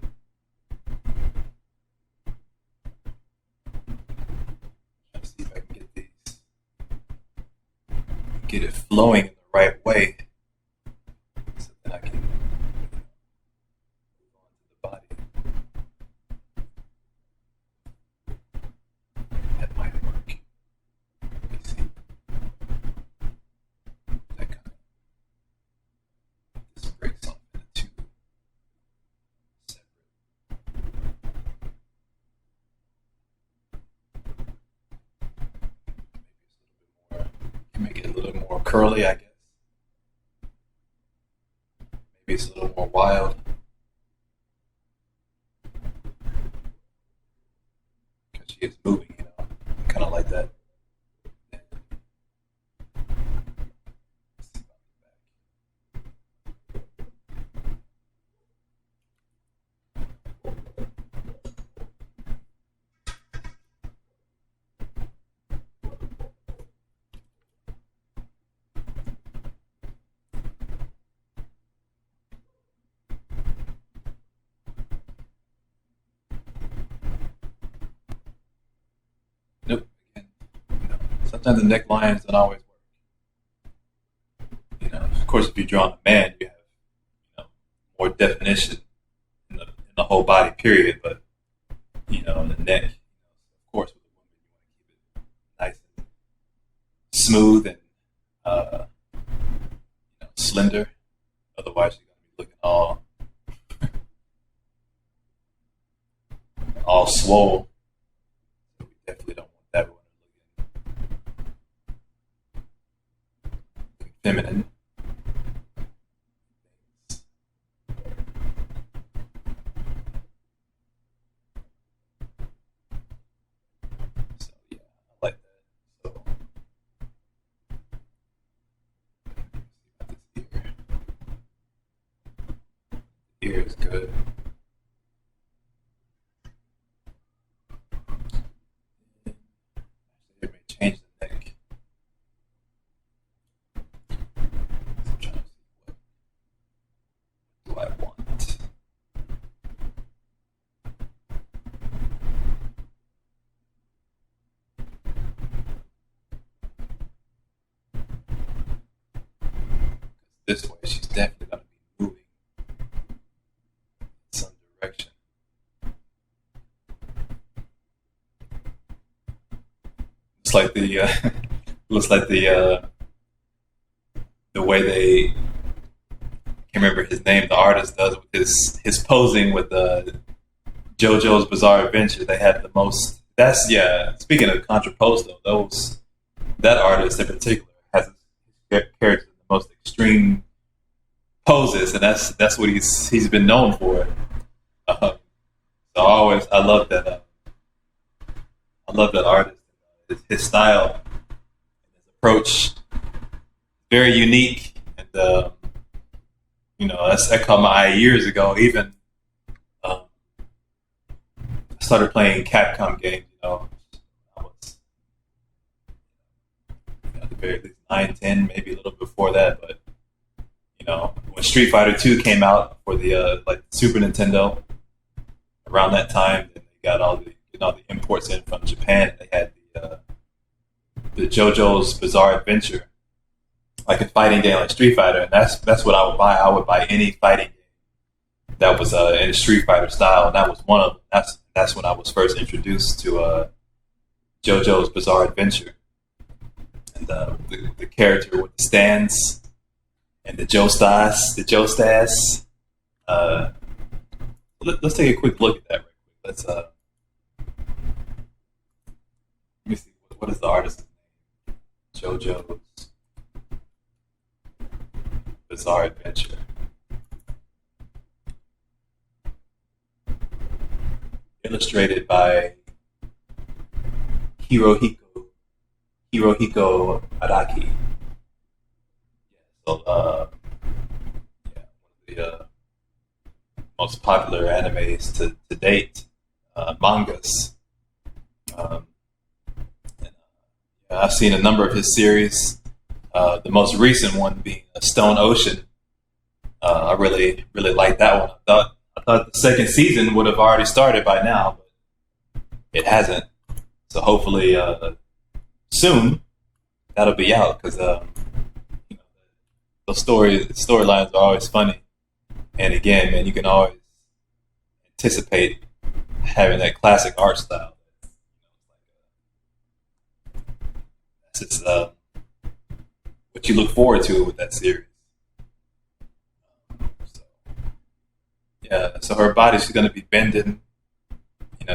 trying to see if I can get it flowing in the right way, so that I can move on to the body. That might work. Let me see. That kind of this breaks off into 2 separate. Make it a little bit more curly, I guess. Maybe it's a little more wild. Because she is moving, kind of like that. Nope. Again, sometimes the necklines don't always work. Of course, if you're drawing a man, you have, more definition in the whole body, period. But, in the neck, of course, with a woman, you want to keep it nice and smooth and slender. Otherwise, she's gonna be looking all swole. So we definitely don't want that one looking feminine. So yeah, I like that. So this ear is good. It may change the neck. So I'm trying to see what do I want. This way, she's definitely going to be moving in some direction. Looks like the way they, I can't remember his name, the artist does with his posing with JoJo's Bizarre Adventure. They have the most. That's Speaking of Contrapposto, that artist in particular has his character the most extreme poses, and that's what he's been known for. So I love that. I love that artist. His style, his approach, very unique, and that caught my eye years ago. Even I started playing Capcom games. I was at the very least 9, 10, maybe a little before that. But when Street Fighter 2 came out for the Super Nintendo, around that time, then they got all the imports in from Japan. And they had the JoJo's Bizarre Adventure, like a fighting game like Street Fighter, and that's what I would buy. I would buy any fighting game that was in a Street Fighter style, and that was one of them. That's when I was first introduced to JoJo's Bizarre Adventure, and the character with the stands and the Joestas. Let's take a quick look at that real quick. Let's let me see what is the artist's name? JoJo's Bizarre Adventure. Illustrated by Hirohiko Araki. So, one of the most popular animes to date, mangas. I've seen a number of his series. The most recent one being Stone Ocean. I really liked that one. I thought the second season would have already started by now, but it hasn't. So hopefully soon that'll be out, because those storylines are always funny. And again, man, you can always anticipate having that classic art style. It's what you look forward to with that series. So her body, she's going to be bending.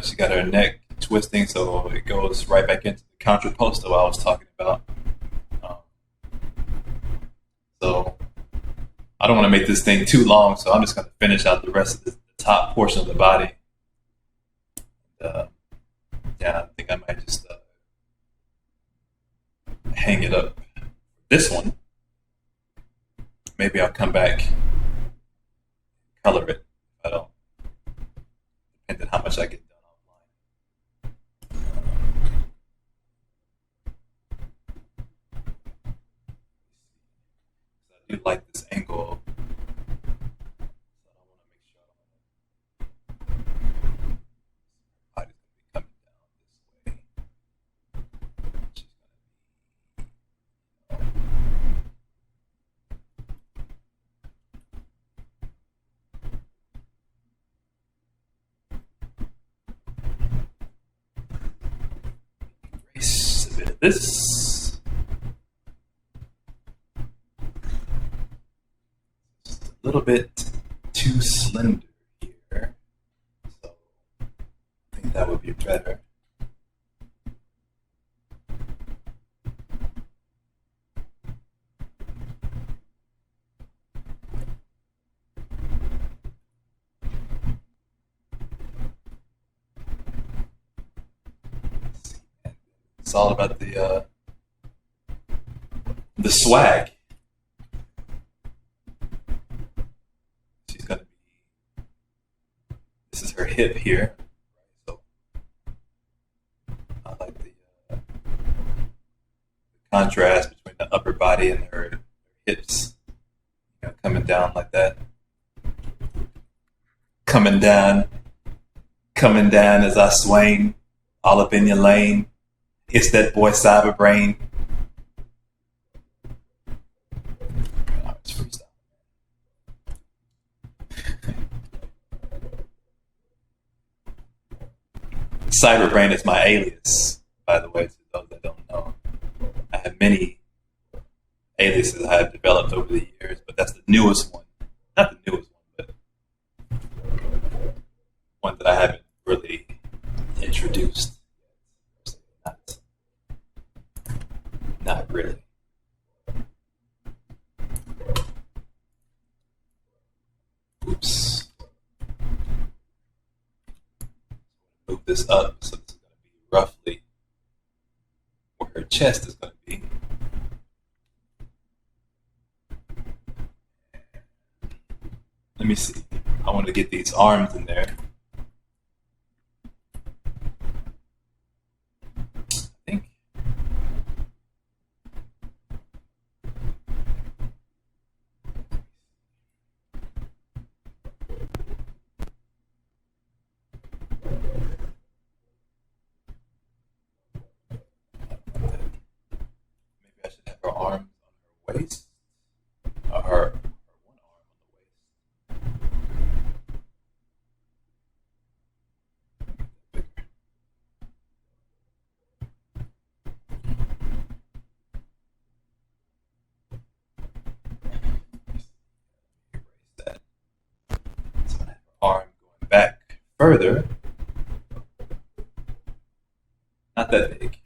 She got her neck twisting, so it goes right back into the contrapposto I was talking about. So I don't want to make this thing too long, so I'm just going to finish out the rest of the top portion of the body. I think I might just hang it up. This one, maybe I'll come back, color it. I don't, depending on how much I get done online. I do like this angle. So I want to make sure body's going to be coming down this way. Which is going to be, erase a bit of this. little bit too slender here. So I think that would be better. It's all about the swag. She's gonna be. This is her hip here, so I like the contrast between the upper body and her hips, coming down like that. Coming down as I swing, all up in your lane. It's that boy Cyber Brain. Cyber Brain is my alias, by the way, to those that don't know. I have many aliases I have developed over the years, but that's the newest one. Not the newest one, but one that I haven't really introduced. Not really. Oops. Move this up so this is going to be roughly where her chest is going to be. Let me see. I want to get these arms in there. Waist, her one arm on the waist. Erase that. So I have her arm going back further. Not that big.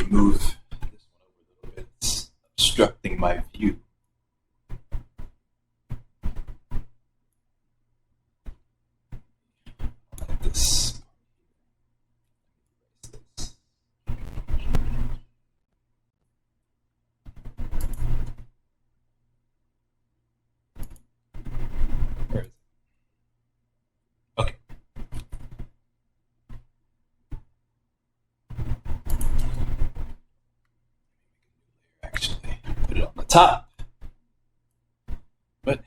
Move this one over a little bit. It's obstructing my view. Like this. Where is it? Okay. Top, but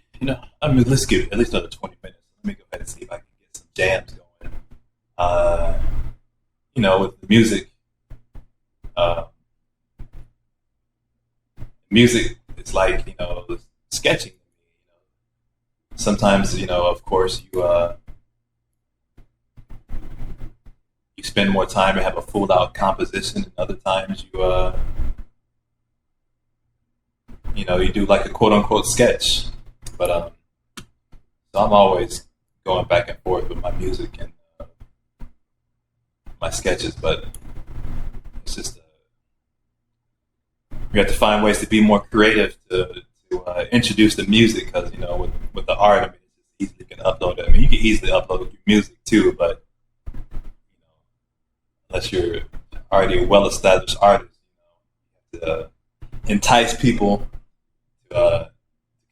let's give it at least another 20 minutes. Let me go ahead and see if I can get some jams going. With the music, music is like sketching. Sometimes of course you spend more time and have a full out composition, and other times you do like a quote unquote sketch, but so I'm always going back and forth with my music and my sketches, but it's just we have to find ways to be more creative to introduce the music, because with the art, I mean, it's just easily can upload it. I mean, you can easily upload your music too, but unless you're already a well-established artist, you have to entice people to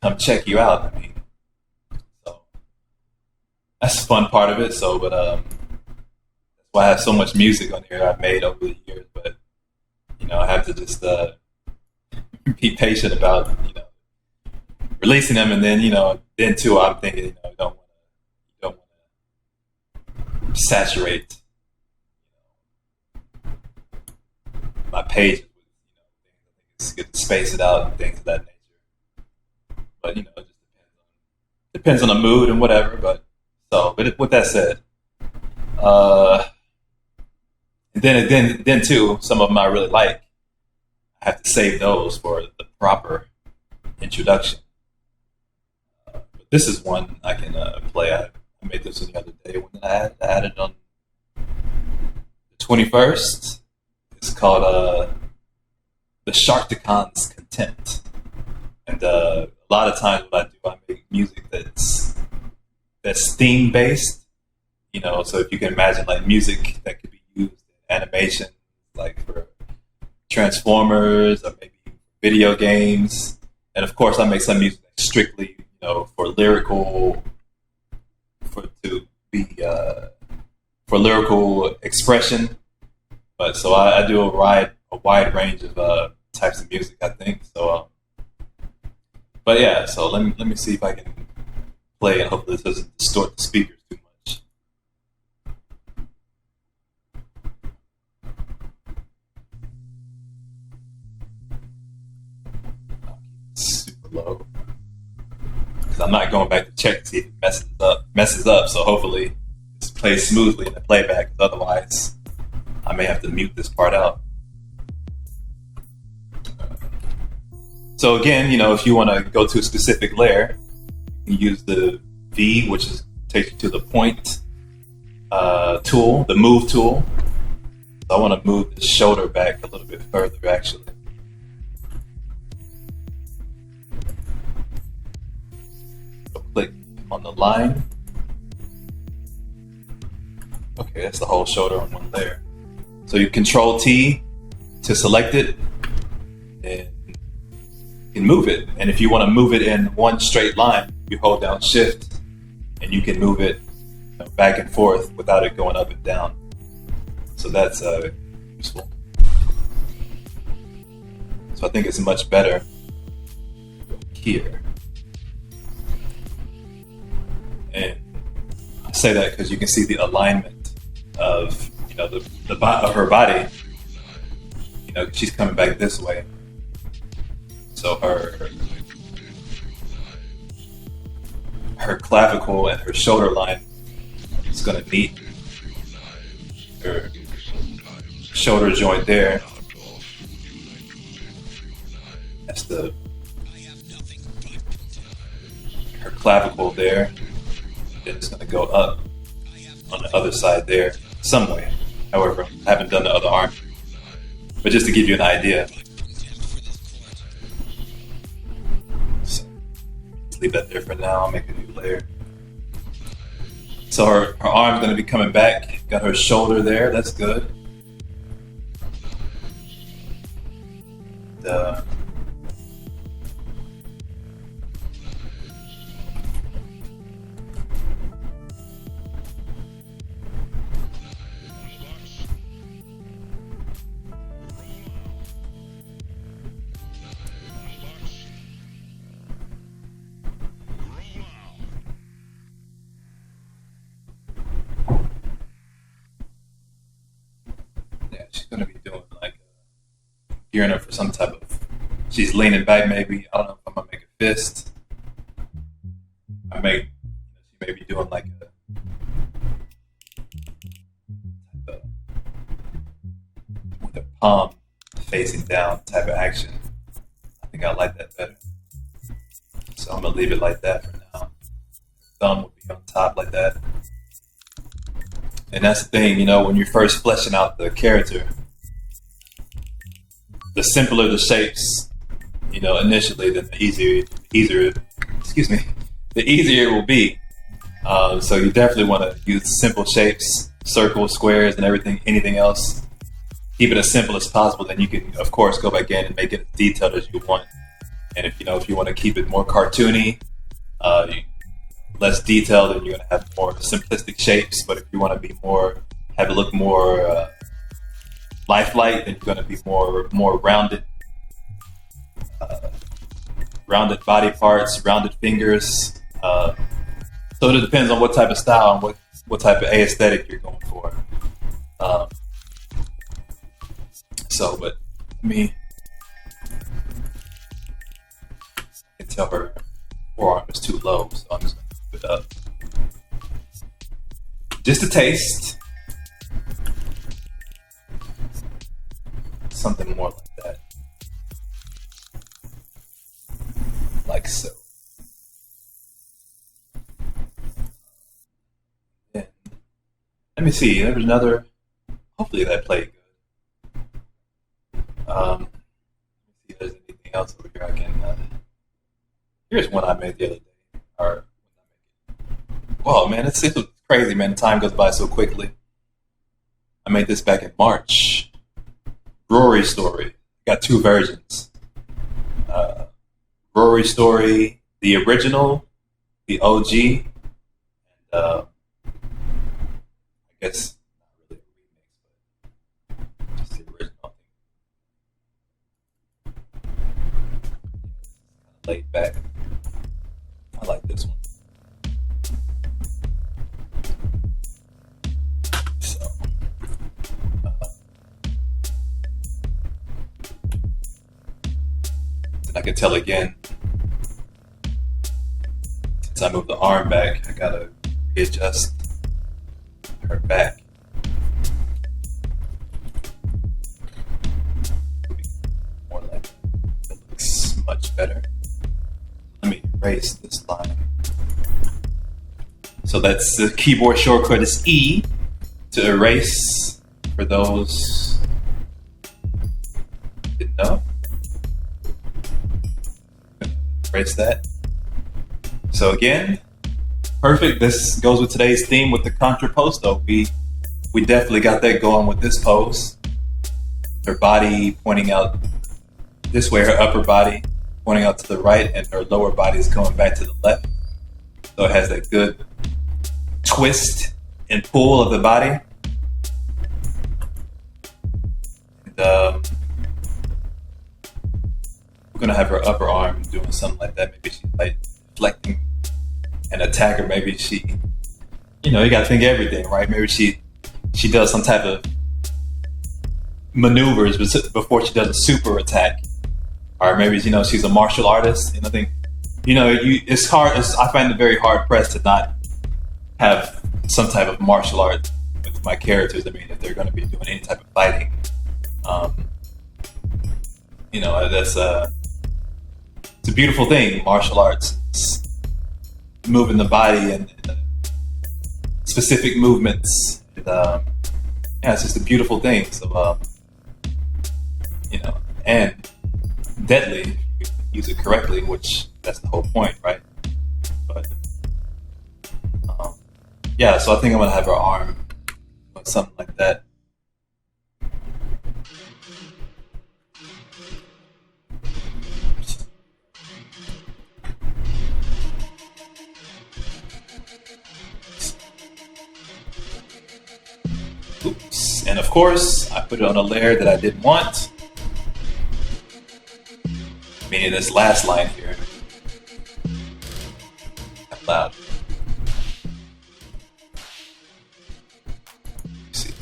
come check you out. I mean, so that's the fun part of it. So, but that's why I have so much music on here I've made over the years. But I have to just be patient about releasing them, and then then too, I'm thinking you don't want to saturate my page with it's good to space it out and things of that nature. But it just depends on the mood and whatever. But with that said, and then too, some of them I really like. I have to save those for the proper introduction. But this is one I can play. I made this one the other day when I had it on the 21st. It's called the Sharkticons Contempt. And a lot of times what I do, I make music that's theme based. So if you can imagine like music that could be used in animation, like for Transformers or maybe video games. And of course I make some music that's strictly, for lyrical expression. But so I do a wide range of types of music, I think. So but yeah, so let me see if I can play and hopefully this doesn't distort the speakers too much. Super low. Because I'm not going back to check to see if it messes up. So hopefully this plays smoothly in the playback, because otherwise I may have to mute this part out. So again, if you want to go to a specific layer, you can use the V, which takes you to the point tool, the move tool. So I want to move the shoulder back a little bit further, actually. So click on the line. Okay, that's the whole shoulder on one layer. So you Control T to select it, and you can move it. And if you want to move it in one straight line, you hold down Shift, and you can move it back and forth without it going up and down. So that's useful. So I think it's much better here. And I say that because you can see the alignment of of her body. She's coming back this way. So her clavicle and her shoulder line is going to meet. Her shoulder joint there. That's her clavicle there. Then it's going to go up on the other side there some way. However, I haven't done the other arm. But just to give you an idea. So, let's leave that there for now. I'll make a new layer. So her arm's going to be coming back. Got her shoulder there. That's good. She's going to be doing gearing up for some type of, she's leaning back maybe. I don't know if I'm going to make a fist. She may be doing like with her palm facing down type of action. I think I like that better. So I'm going to leave it like that for now. Thumb will be on top like that. And that's the thing, when you're first fleshing out the character, the simpler the shapes, initially, then the easier it will be. So you definitely want to use simple shapes, circles, squares, and anything else. Keep it as simple as possible. Then you can, of course, go back in and make it as detailed as you want. And if you want to keep it more cartoony, less detailed, and you're going to have more simplistic shapes. But if you want to be have it look more lifelike, then you're going to be more rounded rounded body parts, rounded fingers. So it depends on what type of style and what type of aesthetic you're going for. But me, I can tell her forearm is too low, so I'm just going to move it up. Just a taste. Something more like that. Like so. Then, let me see, there was another, hopefully that played good. Let me see if there's anything else over here I can, here's one I made the other day. Well, man, it's crazy, man, time goes by so quickly. I made this back in March. Raury story, got two versions. Raury story, the original, the OG, and I guess not really a remix, but just the original. Kind of laid back. I like this one. So, I can tell again. Since I moved the arm back, I gotta readjust her back. More like that looks much better. Let me erase this line. So that's the keyboard shortcut is E to erase for those who didn't know. Erase that. So again, perfect. This goes with today's theme with the Contrapposto. We definitely got that going with this pose. Her body pointing out this way, her upper body pointing out to the right, and her lower body is going back to the left. So it has that good twist and pull of the body. And, we're gonna have her upper arm doing something like that. Maybe she's like deflecting an attack, or maybe she, you gotta think everything, right? Maybe she does some type of maneuvers before she does a super attack, or maybe she's a martial artist. And I think it's hard. I find it very hard pressed to not have some type of martial art with my characters. I mean, if they're going to be doing any type of fighting, that's it's a beautiful thing. Martial arts, moving the body and specific movements. And, it's just a beautiful thing. So, and deadly if you use it correctly, which that's the whole point, right? But so I think I'm gonna have her arm or something like that. Oops. And of course, I put it on a layer that I didn't want. Meaning this last line here. Out loud. Let's see.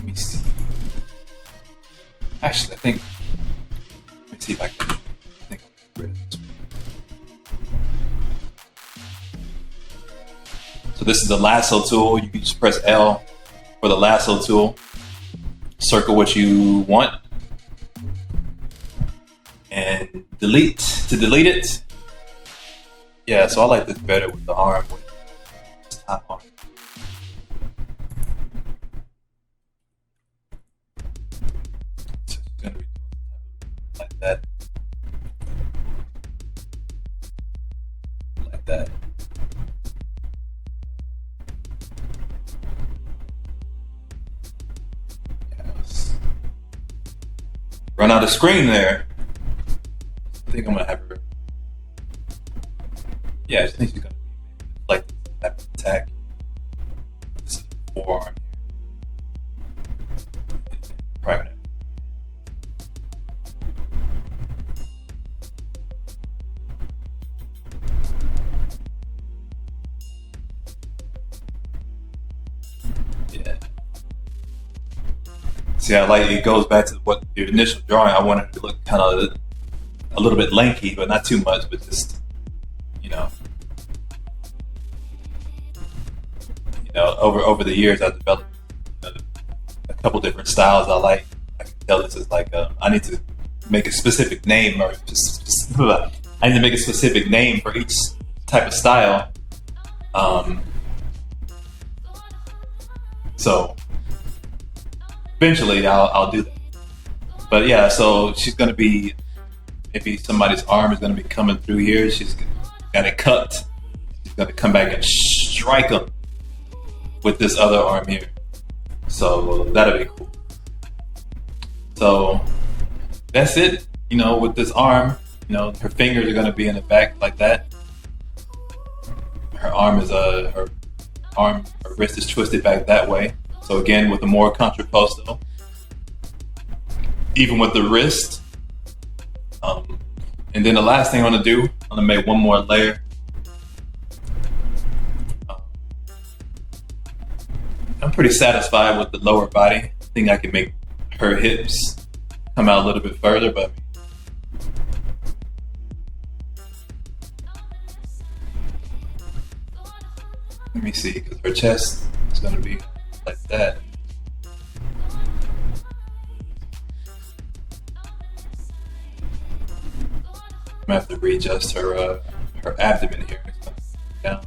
Misty. Actually, I think. Let me see if I can. I think I'll get rid of this one. So this is the lasso tool. You can just press L for the lasso tool. Circle what you want. And delete to delete it. Yeah, so I like this better with the arm, with this top arm. So it's gonna be like that. Like that. Yes. Run out of screen there. think I'm gonna have her. Yeah, I think she's gonna be like type of attack. This is the forearm. Private. Yeah. See, I like it goes back to what the initial drawing. I wanted it to look kind of a little bit lanky, but not too much, but just, over the years I've developed a couple different styles I like. I can tell this is like I need to make a specific name, or just I need to make a specific name for each type of style. So eventually I'll do that. But yeah, so she's gonna be, maybe somebody's arm is gonna be coming through here. She's got it cut. She's gonna come back and strike them with this other arm here. So that'll be cool. So that's it. With this arm, her fingers are gonna be in the back like that. Her arm is her wrist is twisted back that way. So again, with the more contrapposto, even with the wrist. And then the last thing I'm gonna do, I'm gonna make one more layer. I'm pretty satisfied with the lower body. I think I can make her hips come out a little bit further, but let me see, because her chest is gonna be like that. I'm gonna have to readjust her abdomen here. It's gonna go down.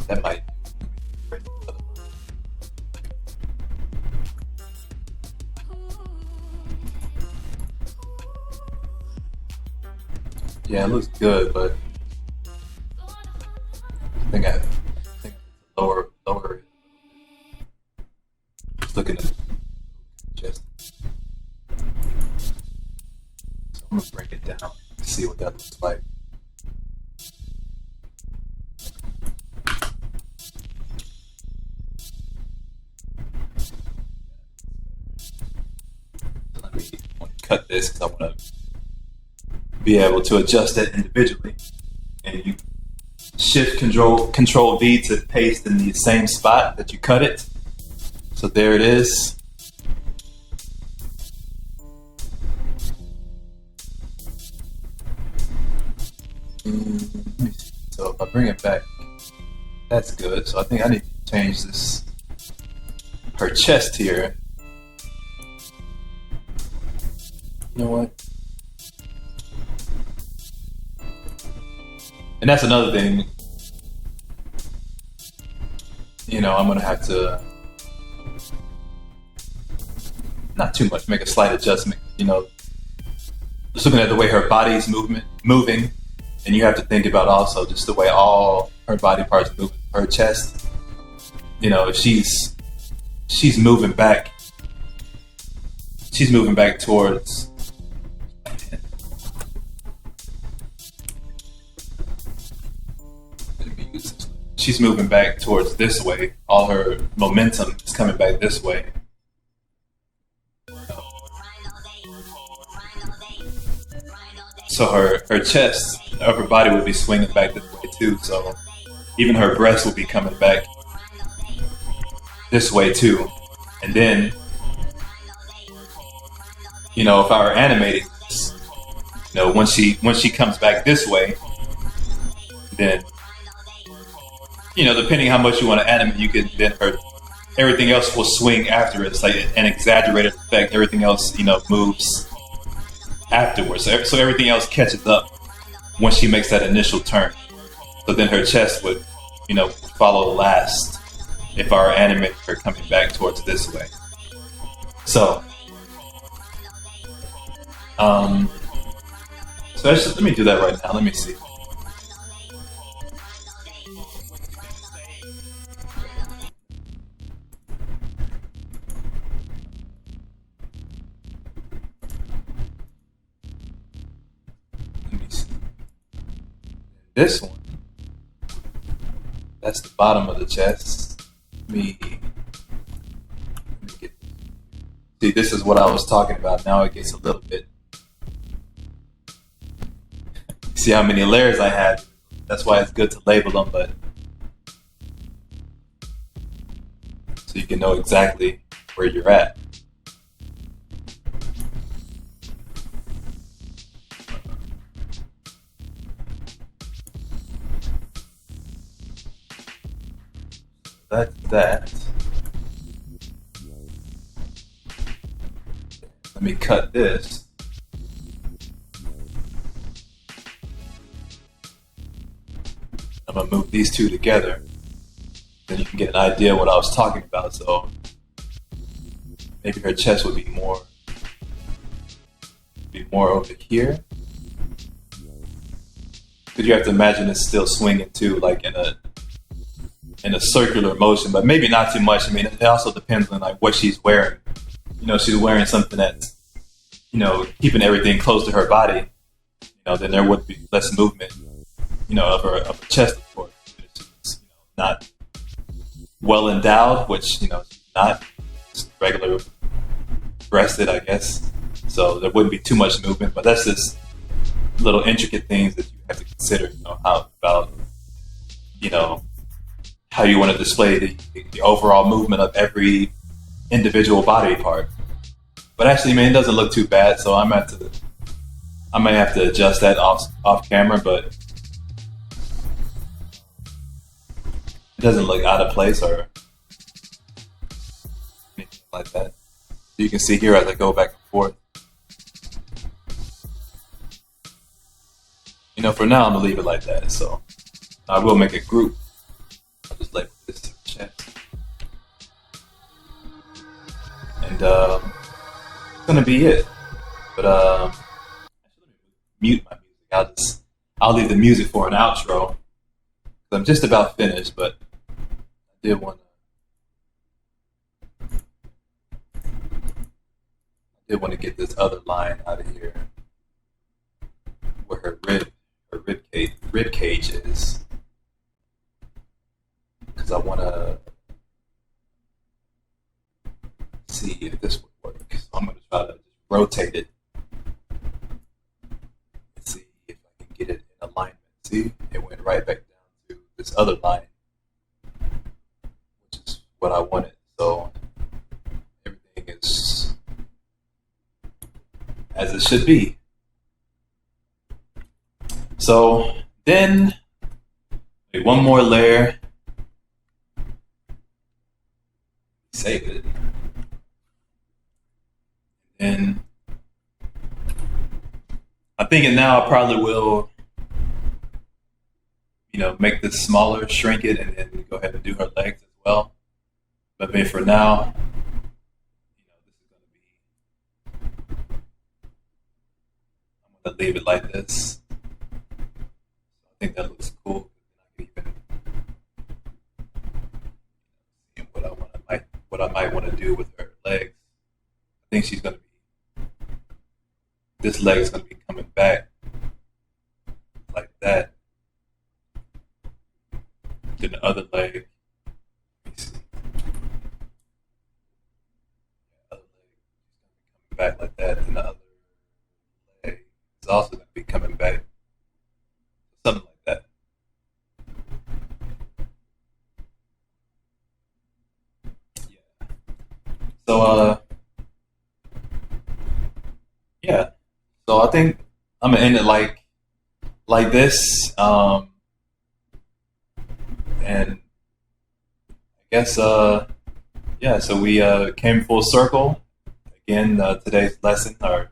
That might. Yeah, it looks good, but I think lower. Just looking at the chest. So I'm gonna break it down and see what that looks like. Let me cut this because I want to be able to adjust that individually, and you shift control V to paste in the same spot that you cut it. So there it is. So if I bring it back, that's good. So I think I need to change this, her chest here. You know what? And that's another thing, I'm gonna have to, not too much, make a slight adjustment, just looking at the way her body's moving, and you have to think about also just the way all her body parts move. Her chest, if she's moving back towards, she's moving back towards this way. All her momentum is coming back this way. So her chest, upper body would be swinging back this way too. So even her breast will be coming back this way too. And then, if I were animating this, once she comes back this way, then, depending how much you want to animate, you can then everything else will swing after it. It's like an exaggerated effect. Everything else, moves afterwards. So everything else catches up once she makes that initial turn. So then her chest would, follow last if I were animating her coming back towards this way. So, let me do that right now. Let me see. This one, that's the bottom of the chest. Let me get. See, this is what I was talking about. Now it gets a little bit. See how many layers I had. That's why it's good to label them, but so you can know exactly where you're at. That's that. Let me cut this. I'm gonna move these two together. Then you can get an idea of what I was talking about. So maybe her chest would be more over here. Because you have to imagine it's still swinging too, like in a circular motion, but maybe not too much. I mean, it also depends on like what she's wearing. You know, if she's wearing something that's, you know, keeping everything close to her body, you know, then there would be less movement, you know, of her chest, of course. If she's, you know, not well endowed, which, you know, she's not, just regular breasted, I guess. So there wouldn't be too much movement, but that's just little intricate things that you have to consider, you know, how about, you know, how you want to display the overall movement of every individual body part. But actually, man, it doesn't look too bad, so I might have to adjust that off camera, but it doesn't look out of place or anything like that. So you can see here as I go back and forth. You know, for now, I'm gonna leave it like that. So I will make a group. I'll just label this chest. And it's gonna be it. But I should mute my music. I'll leave the music for an outro. I'm just about finished, but I did want to get this other line out of here where her rib cage is. Because I want to see if this would work. So I'm going to try to just rotate it and see if I can get it in alignment. See, it went right back down to this other line, which is what I wanted. So everything is as it should be. So then one more layer. Save it. And I'm thinking now I probably will, you know, make this smaller, shrink it, and then go ahead and do her legs as well. But maybe for now, you know, this is I'm going to leave it like this. I think that looks cool. I can even see what I might want to do with her legs. I think she's going to be, this leg is going to be coming back like that. Then the other leg, let me see. The other leg is going to be coming back like that. And the other leg is also going to be coming back. Something like that. Yeah. So, yeah. So I think I'm gonna end it like this. And I guess, yeah. So we came full circle again. Today's lesson, or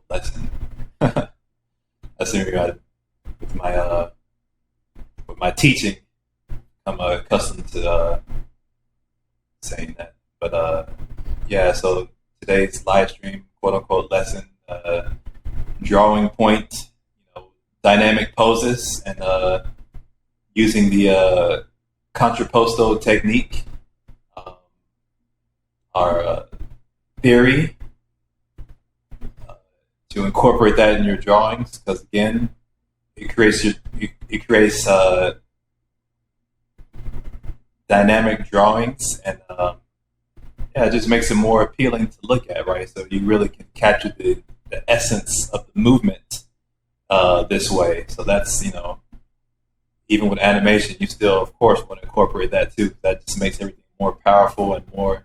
lesson. With my teaching, I'm accustomed to saying that. But yeah, so today's live stream, quote unquote, lesson, drawing point, you know, dynamic poses, and using the Contrapposto Technique, our theory. To incorporate that in your drawings, because again, it creates dynamic drawings, and it just makes it more appealing to look at, right? So you really can capture the essence of the movement this way. So that's, even with animation, you still, of course, want to incorporate that too. That just makes everything more powerful and more,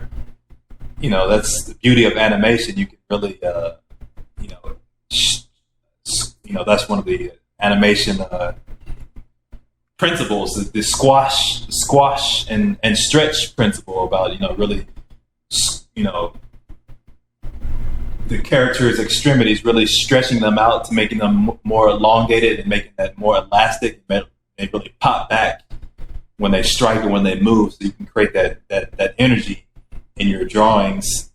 that's the beauty of animation. You can really, that's one of the animation principles, the squash and stretch principle about, really, the character's extremities, really stretching them out to making them more elongated and making that more elastic. They really pop back when they strike or when they move, so you can create that energy in your drawings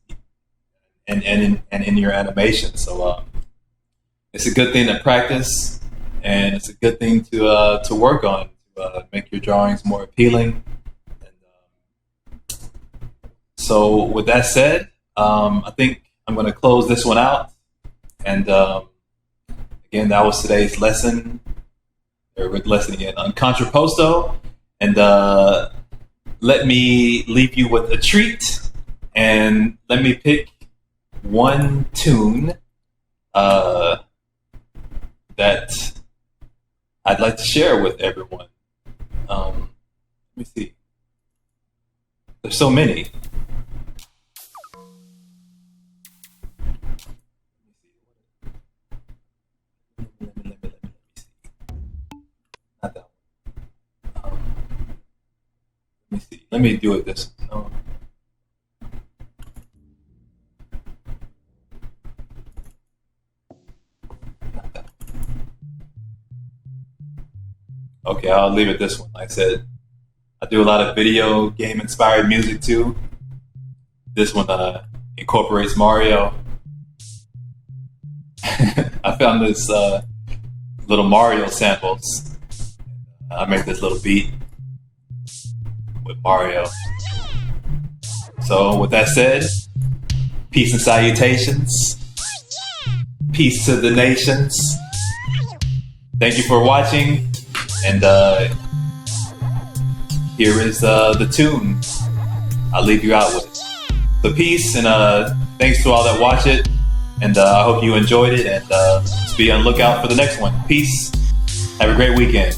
and in your animation. So it's a good thing to practice, and it's a good thing to work on to make your drawings more appealing. And so with that said, I think I'm going to close this one out. And again, that was today's lesson. Lesson again on Contrapposto, and let me leave you with a treat, and let me pick one tune that I'd like to share with everyone. Let me see. There's so many. Let me see. Let me do it this way. Okay, I'll leave it this one. Like I said, I do a lot of video game inspired music too. This one incorporates Mario. I found this little Mario samples. I made this little beat with Mario. So with that said, peace and salutations. Peace to the nations. Thank you for watching, and here is the tune I'll leave you out with. So peace, and thanks to all that watch it, and I hope you enjoyed it, and just be on the lookout for the next one. Peace. Have a great weekend.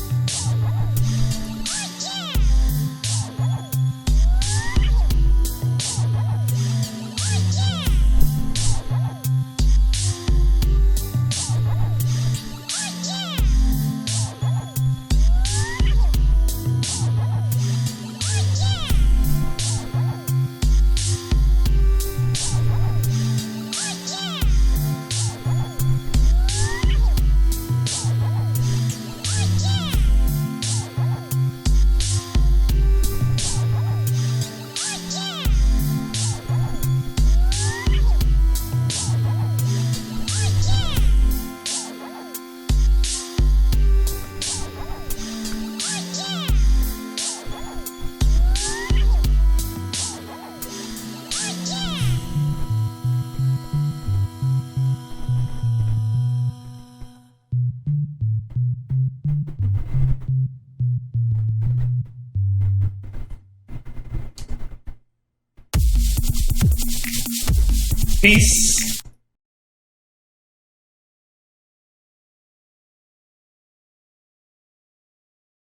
Peace.